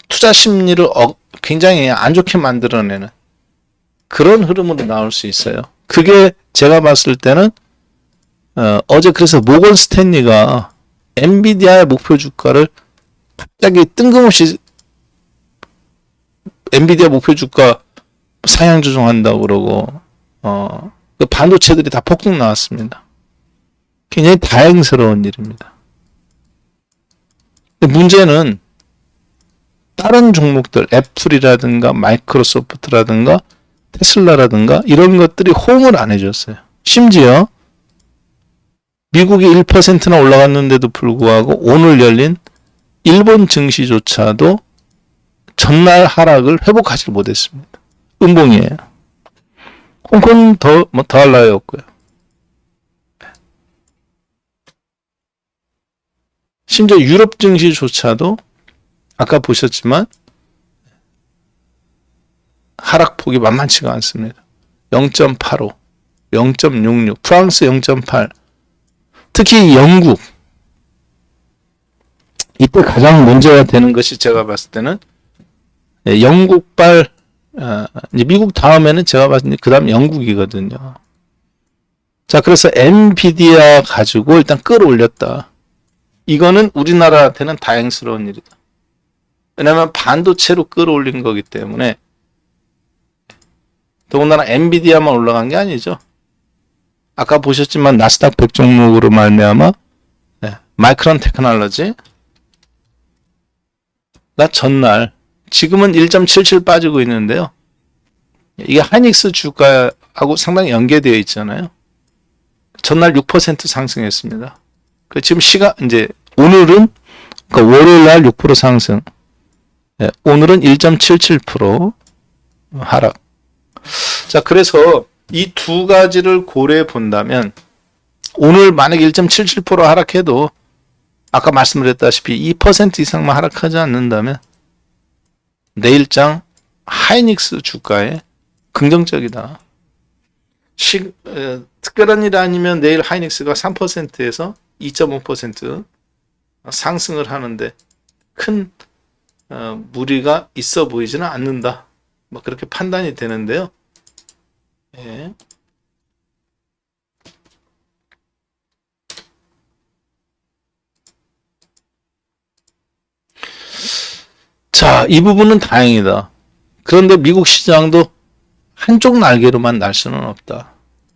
S1: 투자 심리를 굉장히 안 좋게 만들어내는 그런 흐름으로 나올 수 있어요. 그게 제가 봤을 때는 어제 그래서 모건 스탠리가 엔비디아의 목표 주가를 갑자기 뜬금없이 엔비디아 목표 주가 상향 조정한다고 그러고 그 반도체들이 다 폭등 나왔습니다. 굉장히 다행스러운 일입니다. 근데 문제는 다른 종목들 애플이라든가 마이크로소프트라든가 테슬라라든가 이런 것들이 호응을 안 해줬어요. 심지어 미국이 1%나 올라갔는데도 불구하고 오늘 열린 일본 증시조차도 전날 하락을 회복하지 못했습니다. 음봉이에요. 홍콩은 더할 나위 없고요. 심지어 유럽 증시조차도 아까 보셨지만 하락폭이 만만치가 않습니다. 0.85, 0.66, 프랑스 0.8, 특히 영국. 이때 가장 문제가 되는 것이 제가 봤을 때는 영국발, 이제 미국 다음에는 제가 봤을 때 그 다음 영국이거든요. 자, 그래서 엔비디아 가지고 일단 끌어올렸다. 이거는 우리나라한테는 다행스러운 일이다. 왜냐하면 반도체로 끌어올린 거기 때문에 더군다나 엔비디아만 올라간 게 아니죠. 아까 보셨지만 나스닥 100 종목으로 말미암아 마이크론 테크놀로지 나 전날 지금은 1.77 빠지고 있는데요. 이게 하이닉스 주가하고 상당히 연계되어 있잖아요. 전날 6% 상승했습니다. 지금 이제 오늘은 그러니까 월요일 날 6% 상승. 오늘은 1.77% 하락. 자, 그래서 이 두 가지를 고려해 본다면 오늘 만약에 1.77% 하락해도 아까 말씀드렸다시피 2% 이상만 하락하지 않는다면 내일장 하이닉스 주가에 긍정적이다. 특별한 일 아니면 내일 하이닉스가 3%에서 2.5% 상승을 하는데 큰 무리가 있어 보이지는 않는다. 뭐 그렇게 판단이 되는데요. 예. 자, 이 부분은 다행이다. 그런데 미국 시장도 한쪽 날개로만 날 수는 없다.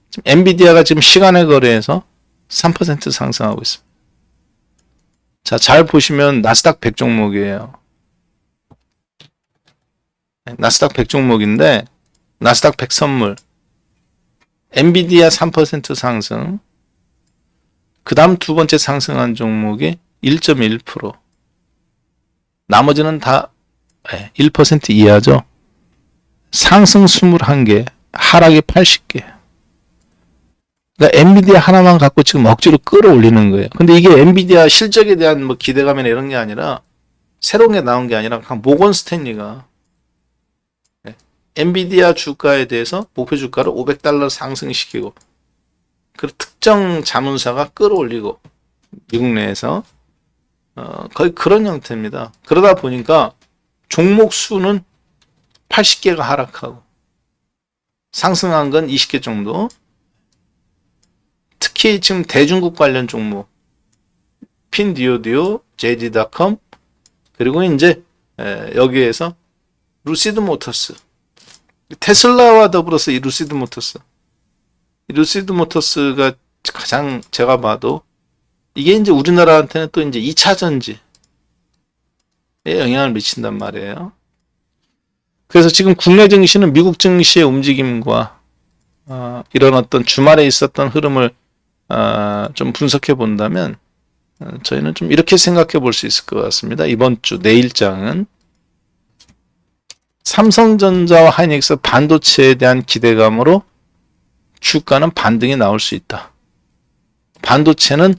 S1: 지금 엔비디아가 지금 시간의 거래에서 3% 상승하고 있습니다. 자, 잘 보시면 나스닥 100 종목이에요. 나스닥 100 종목인데 나스닥 100 선물 엔비디아 3% 상승, 그 다음 두 번째 상승한 종목이 1.1%, 나머지는 다 1% 이하죠. 상승 21개, 하락이 80개. 그러니까 엔비디아 하나만 갖고 지금 억지로 끌어올리는 거예요. 근데 이게 엔비디아 실적에 대한 뭐 기대감이나 이런 게 아니라 새로운 게 나온 게 아니라 그냥 모건 스탠리가 엔비디아 주가에 대해서 목표 주가를 $500 상승시키고 그 특정 자문사가 끌어올리고 미국 내에서 거의 그런 형태입니다. 그러다 보니까 종목 수는 80개가 하락하고 상승한 건 20개 정도. 특히 지금 대중국 관련 종목 핀디오디오, JD.com 그리고 이제 여기에서 루시드 모터스, 테슬라와 더불어서 이 루시드 모터스가 가장 제가 봐도 이게 이제 우리나라한테는 또 이제 2차 전지에 영향을 미친단 말이에요. 그래서 지금 국내 증시는 미국 증시의 움직임과 이런 어떤 주말에 있었던 흐름을 좀 분석해 본다면 저희는 좀 이렇게 생각해 볼 수 있을 것 같습니다. 이번 주 내일장은 삼성전자와 하이닉스 반도체에 대한 기대감으로 주가는 반등이 나올 수 있다. 반도체는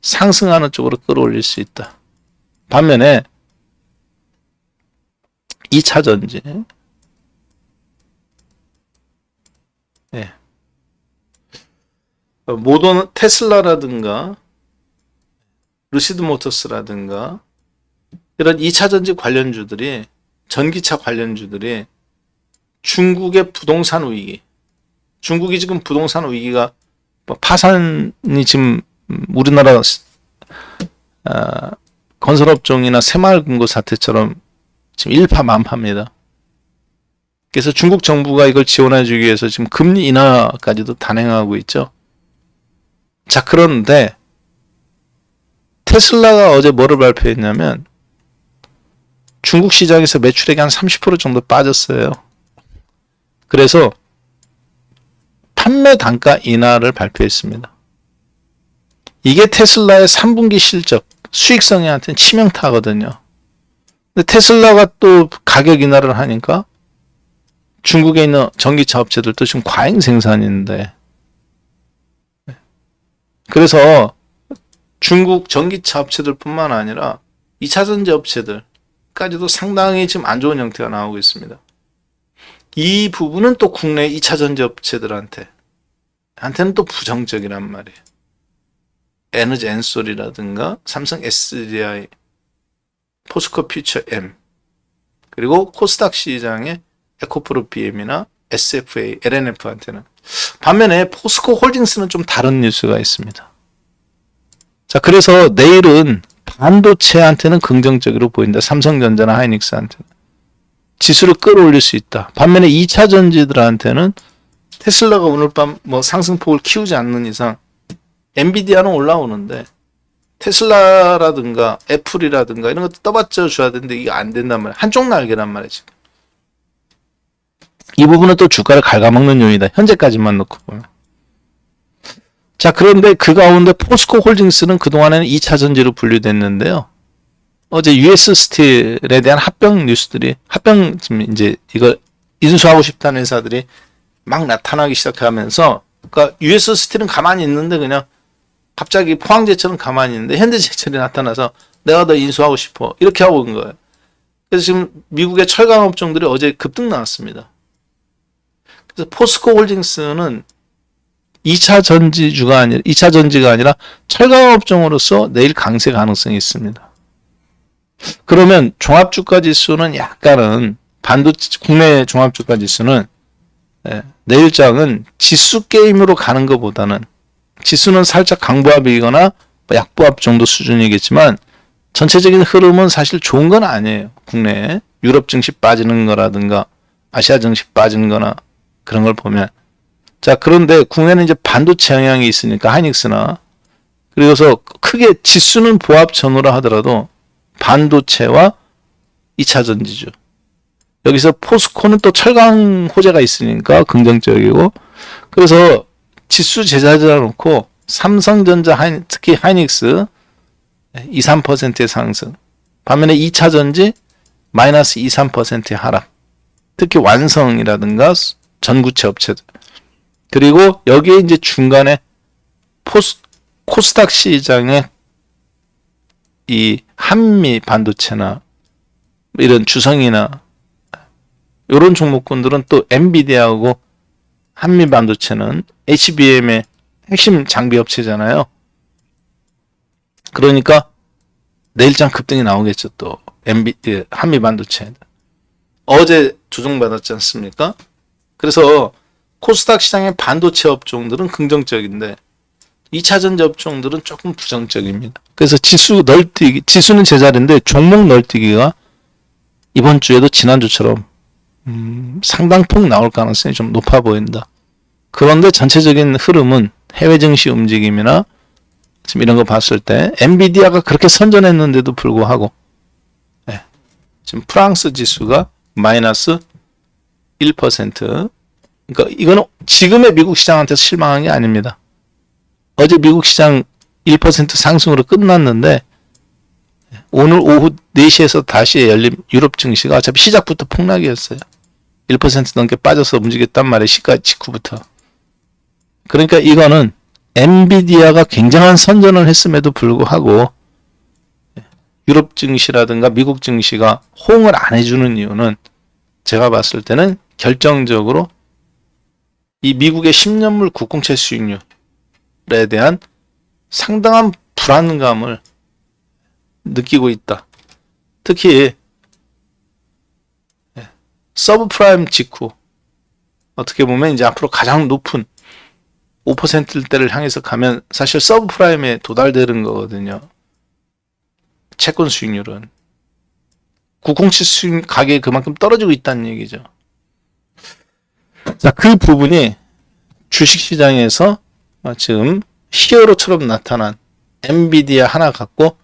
S1: 상승하는 쪽으로 끌어올릴 수 있다. 반면에 2차전지 모던 테슬라라든가 루시드 모터스라든가 이런 2차전지 관련주들이 전기차 관련주들이 중국의 부동산 위기, 중국이 지금 부동산 위기가 파산이 지금 우리나라 건설업종이나 새마을금고 사태처럼 지금 일파만파입니다. 그래서 중국 정부가 이걸 지원해 주기 위해서 지금 금리 인하까지도 단행하고 있죠. 자, 그런데 테슬라가 어제 뭐를 발표했냐면 중국 시장에서 매출액이 한 30% 정도 빠졌어요. 그래서 판매 단가 인하를 발표했습니다. 이게 테슬라의 3분기 실적, 수익성에한테는 치명타거든요. 근데 테슬라가 또 가격 인하를 하니까 중국에 있는 전기차 업체들도 지금 과잉 생산인데, 그래서 중국 전기차 업체들뿐만 아니라 2차전지 업체들까지도 상당히 지금 안 좋은 형태가 나오고 있습니다. 이 부분은 또 국내 2차전지 업체들한테는 또 부정적이란 말이에요. 에너지 엔솔이라든가 삼성 SDI, 포스코 퓨처 M, 그리고 코스닥 시장의 에코프로 BM이나 SFA, LNF한테는. 반면에 포스코 홀딩스는 좀 다른 뉴스가 있습니다. 자, 그래서 내일은 반도체한테는 긍정적으로 보인다. 삼성전자나 하이닉스한테는. 지수를 끌어올릴 수 있다. 반면에 2차 전지들한테는 테슬라가 오늘 밤 뭐 상승폭을 키우지 않는 이상 엔비디아는 올라오는데 테슬라라든가 애플이라든가 이런 것도 떠받쳐 줘야 되는데 이게 안 된단 말이야. 한쪽 날개란 말이야, 지금. 이 부분은 또 주가를 갉아먹는 요인이다. 현재까지만 놓고 보면. 자, 그런데 그 가운데 포스코 홀딩스는 그동안에는 2차 전지로 분류됐는데요. 어제 US 스틸에 대한 합병 뉴스들이, 지금 이제 이걸 인수하고 싶다는 회사들이 막 나타나기 시작하면서, 그러니까 US 스틸은 가만히 있는데 그냥 갑자기 포항제철은 가만히 있는데 현대제철이 나타나서 내가 더 인수하고 싶어. 이렇게 하고 온 거예요. 그래서 지금 미국의 철강 업종들이 어제 급등 나왔습니다. 그래서 포스코 홀딩스는 2차 전지주가 아니라 2차 전지가 아니라 철강 업종으로서 내일 강세 가능성이 있습니다. 그러면 종합주가 지수는 약간은 반도체 국내 종합주가 지수는 내일장은 지수 게임으로 가는 것보다는 지수는 살짝 강보합이거나 약보합 정도 수준이겠지만 전체적인 흐름은 사실 좋은 건 아니에요. 국내에 유럽 증시 빠지는 거라든가 아시아 증시 빠지는 거나 그런 걸 보면. 자, 그런데 국내는 이제 반도체 영향이 있으니까 하이닉스나, 그래서 크게 지수는 보합 전후라 하더라도 반도체와 2차 전지주, 여기서 포스코는 또 철강 호재가 있으니까 긍정적이고, 그래서 지수 제자리에 놓고 삼성전자, 특히 하이닉스 2, 3%의 상승, 반면에 2차 전지 마이너스 2, 3%의 하락, 특히 완성이라든가 전구체 업체들, 그리고 여기에 이제 중간에 코스닥 시장의 이 한미 반도체나 이런 주성이나 이런 종목군들은 또 엔비디아하고 한미 반도체는 HBM의 핵심 장비 업체잖아요. 그러니까 내일장 급등이 나오겠죠. 또 한미 반도체 어제 조정받았지 않습니까? 그래서 코스닥 시장의 반도체 업종들은 긍정적인데 2차 전지 업종들은 조금 부정적입니다. 그래서 지수는 제자리인데 종목 널뛰기가 이번 주에도 지난주처럼 상당폭 나올 가능성이 좀 높아 보인다. 그런데 전체적인 흐름은 해외 증시 움직임이나 지금 이런 거 봤을 때 엔비디아가 그렇게 선전했는데도 불구하고 지금 프랑스 지수가 마이너스 1%. 그러니까 이거는 지금의 미국 시장한테서 실망한 게 아닙니다. 어제 미국 시장 1% 상승으로 끝났는데 오늘 오후 4시에서 다시 열린 유럽 증시가 어차피 시작부터 폭락이었어요. 1% 넘게 빠져서 움직였단 말이에요. 시가 직후부터. 그러니까 이거는 엔비디아가 굉장한 선전을 했음에도 불구하고 유럽 증시라든가 미국 증시가 호응을 안 해주는 이유는 제가 봤을 때는 결정적으로 이 미국의 10년물 국공채 수익률에 대한 상당한 불안감을 느끼고 있다. 특히 서브프라임 직후 어떻게 보면 이제 앞으로 가장 높은 5%대를 향해서 가면 사실 서브프라임에 도달되는 거거든요. 채권 수익률은 국공채 수익 가격이 그만큼 떨어지고 있다는 얘기죠. 자, 그 부분이 주식시장에서 지금 히어로처럼 나타난 엔비디아 하나 갖고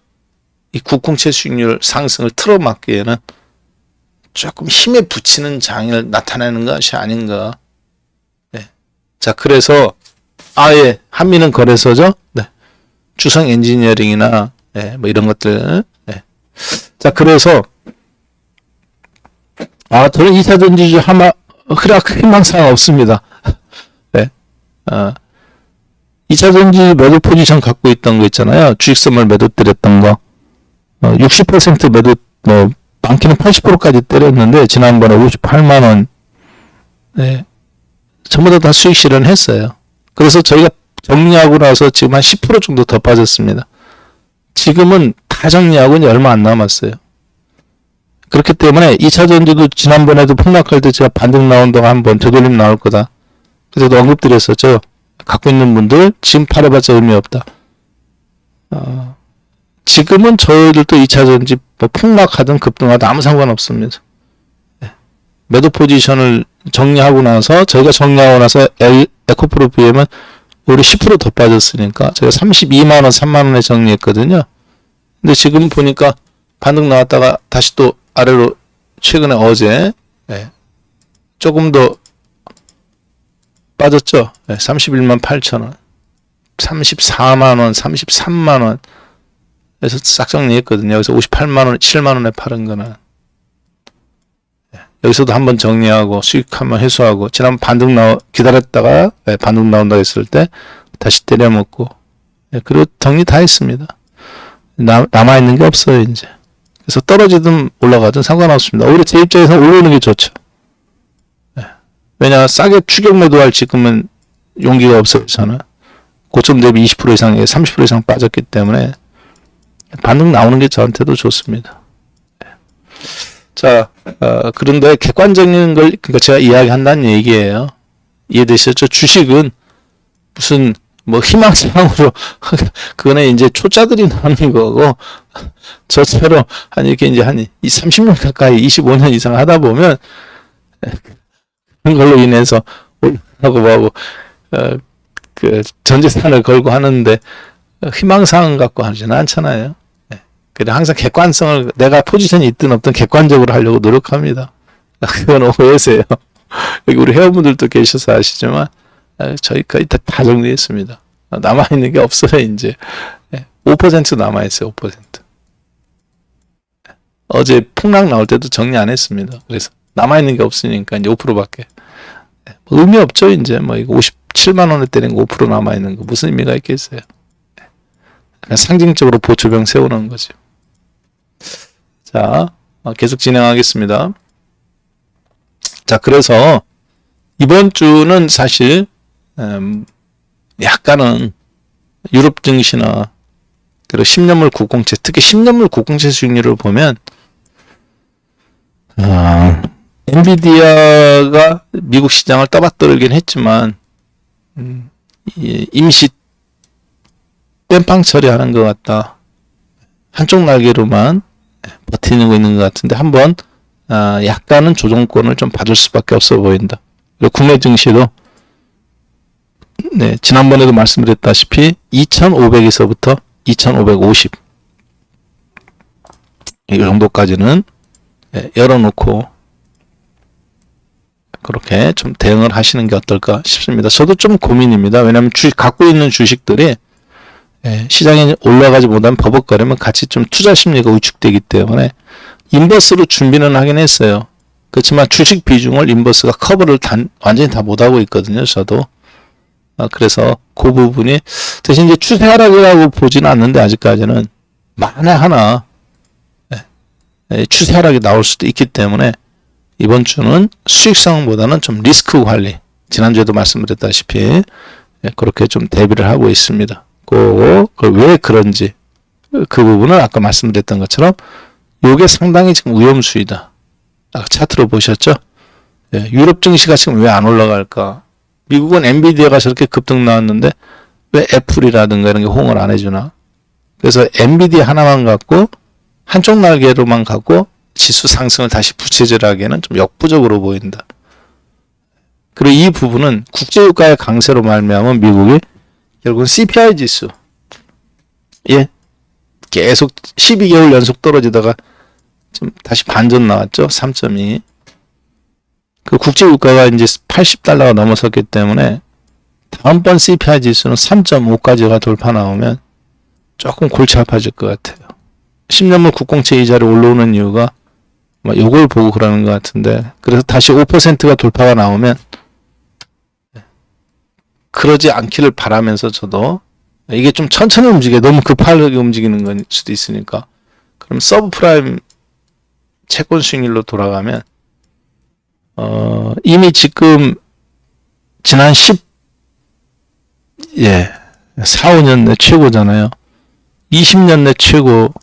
S1: 이 국공채 수익률 상승을 틀어막기에는 조금 힘에 붙이는 장을 나타내는 것이 아닌가. 네. 자, 그래서 아예 한미는 거래소죠. 네. 주성 엔지니어링이나 네, 뭐 이런 것들. 네. 자, 그래서 저는 2차 전지주 희망사항 없습니다. 네. 2차 전지 매도 포지션 갖고 있던 거 있잖아요. 주식선물 매도 때렸던 거. 60% 매도, 많게는 80%까지 때렸는데, 지난번에 58만원, 네. 전부 다 수익 실현했어요. 그래서 저희가 정리하고 나서 지금 한 10% 정도 더 빠졌습니다. 지금은 다 정리하고 이제 얼마 안 남았어요. 그렇기 때문에 2차 전지도 지난번에도 폭락할 때 제가 반등 나온다고 한번 되돌림 나올 거다. 그래서 언급드렸었죠. 갖고 있는 분들 지금 팔아봤자 의미 없다. 지금은 저희들도 2차 전지 뭐 폭락하든 급등하든 아무 상관없습니다. 네. 매도 포지션을 정리하고 나서 저희가 정리하고 나서 에코프로 BM은 우리 10% 더 빠졌으니까 제가 32만원, 3만원에 정리했거든요. 근데 지금 보니까 반등 나왔다가 다시 또 아래로 최근에 어제 네. 조금 더 빠졌죠. 네. 31만 8천원, 34만원, 33만원 에서 싹 정리했거든요. 여기서 58만원, 7만원에 파는 거는 여기서도 한번 정리하고 수익 한번 회수하고 지난번 반등 기다렸다가 반등 나온다고 했을 때 다시 때려먹고 그리고 정리 다 했습니다. 남아있는 게 없어요 이제. 그래서 떨어지든 올라가든 상관없습니다. 오히려 제 입장에서 올라오는 게 좋죠. 왜냐 싸게 추격 매도할 지금은 용기가 없어서는 고점 대비 20% 이상, 30% 이상 빠졌기 때문에 반등 나오는 게 저한테도 좋습니다. 자, 그런데 객관적인 걸, 그러니까 제가 이야기한다는 얘기예요. 이해되셨죠? 주식은 무슨, 희망사항으로, 그거는 이제 초짜들이 나오는 거고, 저처럼, 이렇게 이제 한 30년 가까이, 25년 이상 하다 보면, 그런 걸로 인해서, 올라가고 뭐하고, 전 재산을 걸고 하는데, 희망사항 갖고 하지는 않잖아요. 그래 항상 객관성을 내가 포지션이 있든 없든 객관적으로 하려고 노력합니다. 그건 오해세요. 여기 우리 회원분들도 계셔서 아시지만 저희 거의 다 정리했습니다. 남아있는 게 없어요 이제. 5% 남아있어요. 5%. 어제 폭락 나올 때도 정리 안 했습니다. 그래서 남아있는 게 없으니까 이제 5%밖에 의미 없죠. 이제 이거 57만 원에 때린 거 5% 남아있는 거 무슨 의미가 있겠어요. 그냥 상징적으로 보초병 세우는 거죠. 자, 계속 진행하겠습니다. 자, 그래서 이번 주는 사실 약간은 유럽 증시나 그리고 10년물 국공채, 특히 10년물 국공채 수익률을 보면 엔비디아가 미국 시장을 떠받들긴 했지만 임시 땜빵 처리하는 것 같다. 한쪽 날개로만 버티는 거 있는 것 같은데 한번 약간은 조정권을 좀 받을 수밖에 없어 보인다. 그리고 국내 증시도 네, 지난번에도 말씀드렸다시피 2500에서부터 2550 이 정도까지는 열어놓고 그렇게 좀 대응을 하시는 게 어떨까 싶습니다. 저도 좀 고민입니다. 왜냐하면 갖고 있는 주식들이 시장이 올라가지 못하면 버벅거리면 같이 좀 투자 심리가 위축되기 때문에 인버스로 준비는 하긴 했어요. 그렇지만 주식 비중을 인버스가 커버를 완전히 다 못하고 있거든요. 저도. 그래서 그 부분이 대신 이제 추세 하락이라고 보지는 않는데 아직까지는 만에 하나 추세 하락이 나올 수도 있기 때문에 이번 주는 수익성보다는 좀 리스크 관리, 지난주에도 말씀드렸다시피 그렇게 좀 대비를 하고 있습니다. 왜 그런지 그 부분은 아까 말씀드렸던 것처럼 이게 상당히 지금 위험수위다. 아까 차트로 보셨죠? 유럽 증시가 지금 왜 안 올라갈까? 미국은 엔비디아가 저렇게 급등 나왔는데 왜 애플이라든가 이런 게 호응을 안 해주나? 그래서 엔비디아 하나만 갖고 한쪽 날개로만 갖고 지수 상승을 다시 부채질하기에는 좀 역부족으로 보인다. 그리고 이 부분은 국제유가의 강세로 말미암은 미국이 결국은 CPI 지수 계속 12개월 연속 떨어지다가 좀 다시 반전 나왔죠. 3.2. 그 국제유가가 이제 80달러가 넘어섰기 때문에 다음번 CPI 지수는 3.5까지가 돌파 나오면 조금 골치 아파질 것 같아요. 10년물 국공채 이자를 올라오는 이유가 요걸 보고 그러는 것 같은데, 그래서 다시 5%가 돌파가 나오면 그러지 않기를 바라면서 저도 이게 좀 천천히 움직여, 너무 급하게 움직이는 건 수도 있으니까, 그럼 서브프라임 채권 수익률로 돌아가면 이미 지금 지난 4, 5년 내 최고잖아요. 20년 내 최고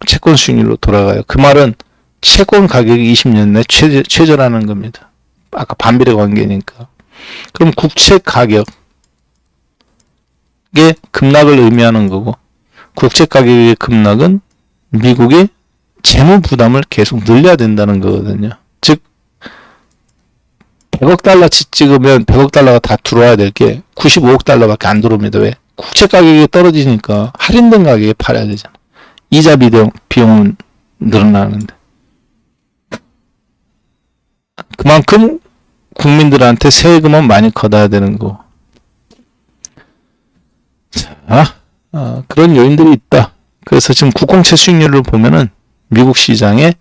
S1: 채권 수익률로 돌아가요. 그 말은 채권 가격이 20년 내 최저라는 겁니다. 아까 반비례 관계니까. 그럼 국채 가격의 급락을 의미하는 거고, 국채 가격의 급락은 미국이 재무 부담을 계속 늘려야 된다는 거거든요. 즉 100억 달러치 찍으면 100억 달러가 다 들어와야 될 게 95억 달러밖에 안 들어옵니다. 왜? 국채 가격이 떨어지니까 할인된 가격에 팔아야 되잖아. 이자 비용은 늘어나는데. 그만큼 국민들한테 세금은 많이 걷어야 되는 거. 자, 그런 요인들이 있다. 그래서 지금 국공채 수익률을 보면은 미국 시장에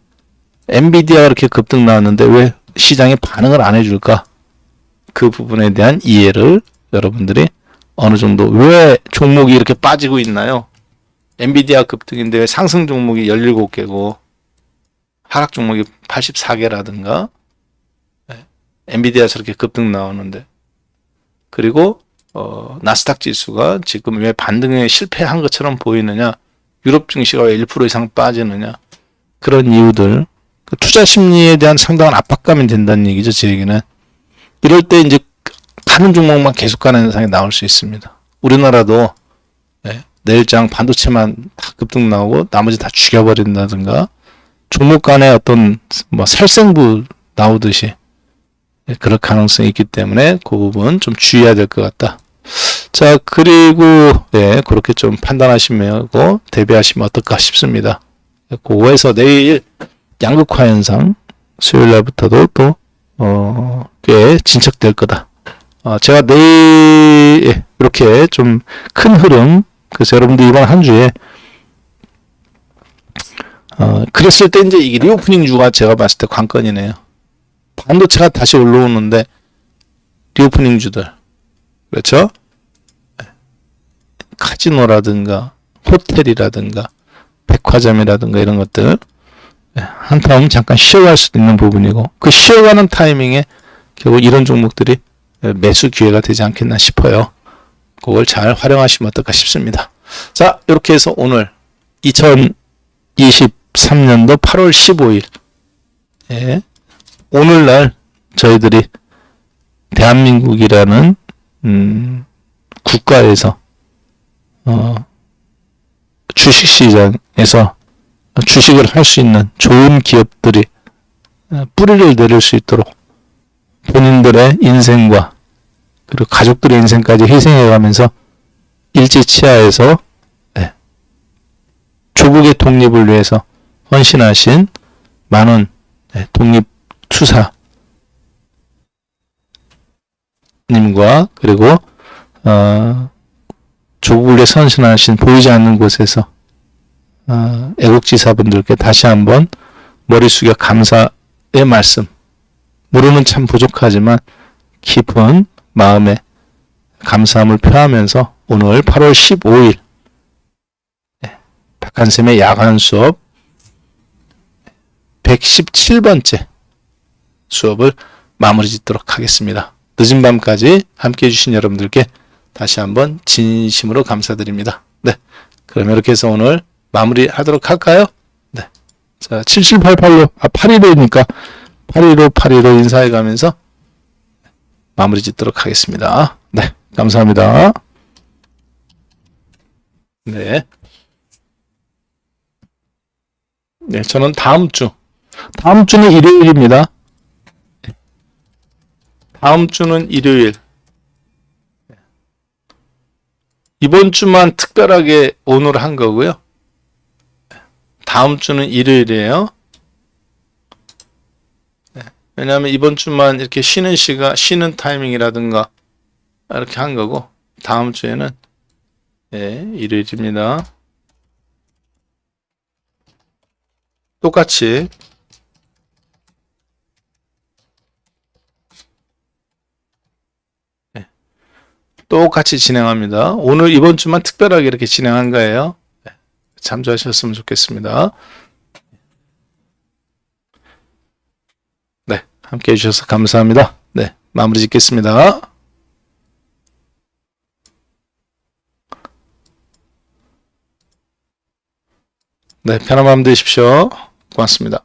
S1: 엔비디아가 이렇게 급등 나왔는데 왜 시장이 반응을 안 해줄까? 그 부분에 대한 이해를 여러분들이 어느 정도, 왜 종목이 이렇게 빠지고 있나요? 엔비디아 급등인데 왜 상승 종목이 17개고 하락 종목이 84개라든가 엔비디아 저렇게 급등 나오는데, 그리고 나스닥 지수가 지금 왜 반등에 실패한 것처럼 보이느냐, 유럽 증시가 왜 1% 이상 빠지느냐, 그런 이유들, 그 투자 심리에 대한 상당한 압박감이 된다는 얘기죠. 제 얘기는 이럴 때 이제 가는 종목만 계속 가는 현상이 나올 수 있습니다. 우리나라도 내일장 반도체만 다 급등 나오고 나머지 다 죽여버린다든가, 종목 간에 어떤 살생부 나오듯이 그럴 가능성이 있기 때문에 그 부분 좀 주의해야 될 것 같다. 자, 그리고 그렇게 좀 판단하시면 대비하시면 어떨까 싶습니다. 그거에서 내일 양극화 현상 수요일 날부터도 또 꽤 진척될 거다. 제가 내일 이렇게 좀 큰 흐름, 그래서 여러분들 이번 한 주에 그랬을 때 이제 이게 리오프닝 주가 제가 봤을 때 관건이네요. 반도체가 다시 올라오는데 리오프닝 주들, 그렇죠? 카지노라든가 호텔이라든가 백화점이라든가 이런 것들 한텀 잠깐 쉬어갈 수도 있는 부분이고, 그 쉬어가는 타이밍에 결국 이런 종목들이 매수 기회가 되지 않겠나 싶어요. 그걸 잘 활용하시면 어떨까 싶습니다. 자, 이렇게 해서 오늘 2023년도 8월 15일 오늘날 저희들이 대한민국이라는 국가에서 주식시장에서 주식을 할 수 있는 좋은 기업들이 뿌리를 내릴 수 있도록 본인들의 인생과 그리고 가족들의 인생까지 희생해가면서 일제치하에서 조국의 독립을 위해서 헌신하신 많은 독립투사 님과 그리고 조국에 선신하신 보이지 않는 곳에서 애국지사분들께 다시 한번 머리 숙여 감사의 말씀, 모르는 참 부족하지만 깊은 마음에 감사함을 표하면서 오늘 8월 15일 박한쌤의 야간 수업 117번째 수업을 마무리 짓도록 하겠습니다. 늦은 밤까지 함께 해주신 여러분들께 다시 한번 진심으로 감사드립니다. 네. 그러면 이렇게 해서 오늘 마무리 하도록 할까요? 네. 자, 7788로, 815니까 815 인사해 가면서 마무리 짓도록 하겠습니다. 네. 감사합니다. 네. 네. 저는 다음 주는 일요일입니다. 다음 주는 일요일. 이번 주만 특별하게 오늘 한 거고요. 다음 주는 일요일이에요. 왜냐하면 이번 주만 이렇게 쉬는 타이밍이라든가 이렇게 한 거고, 다음 주에는 일요일입니다. 똑같이 진행합니다. 오늘 이번 주만 특별하게 이렇게 진행한 거예요. 참조하셨으면 좋겠습니다. 네, 함께 해주셔서 감사합니다. 네, 마무리 짓겠습니다. 네, 편한 밤 되십시오. 고맙습니다.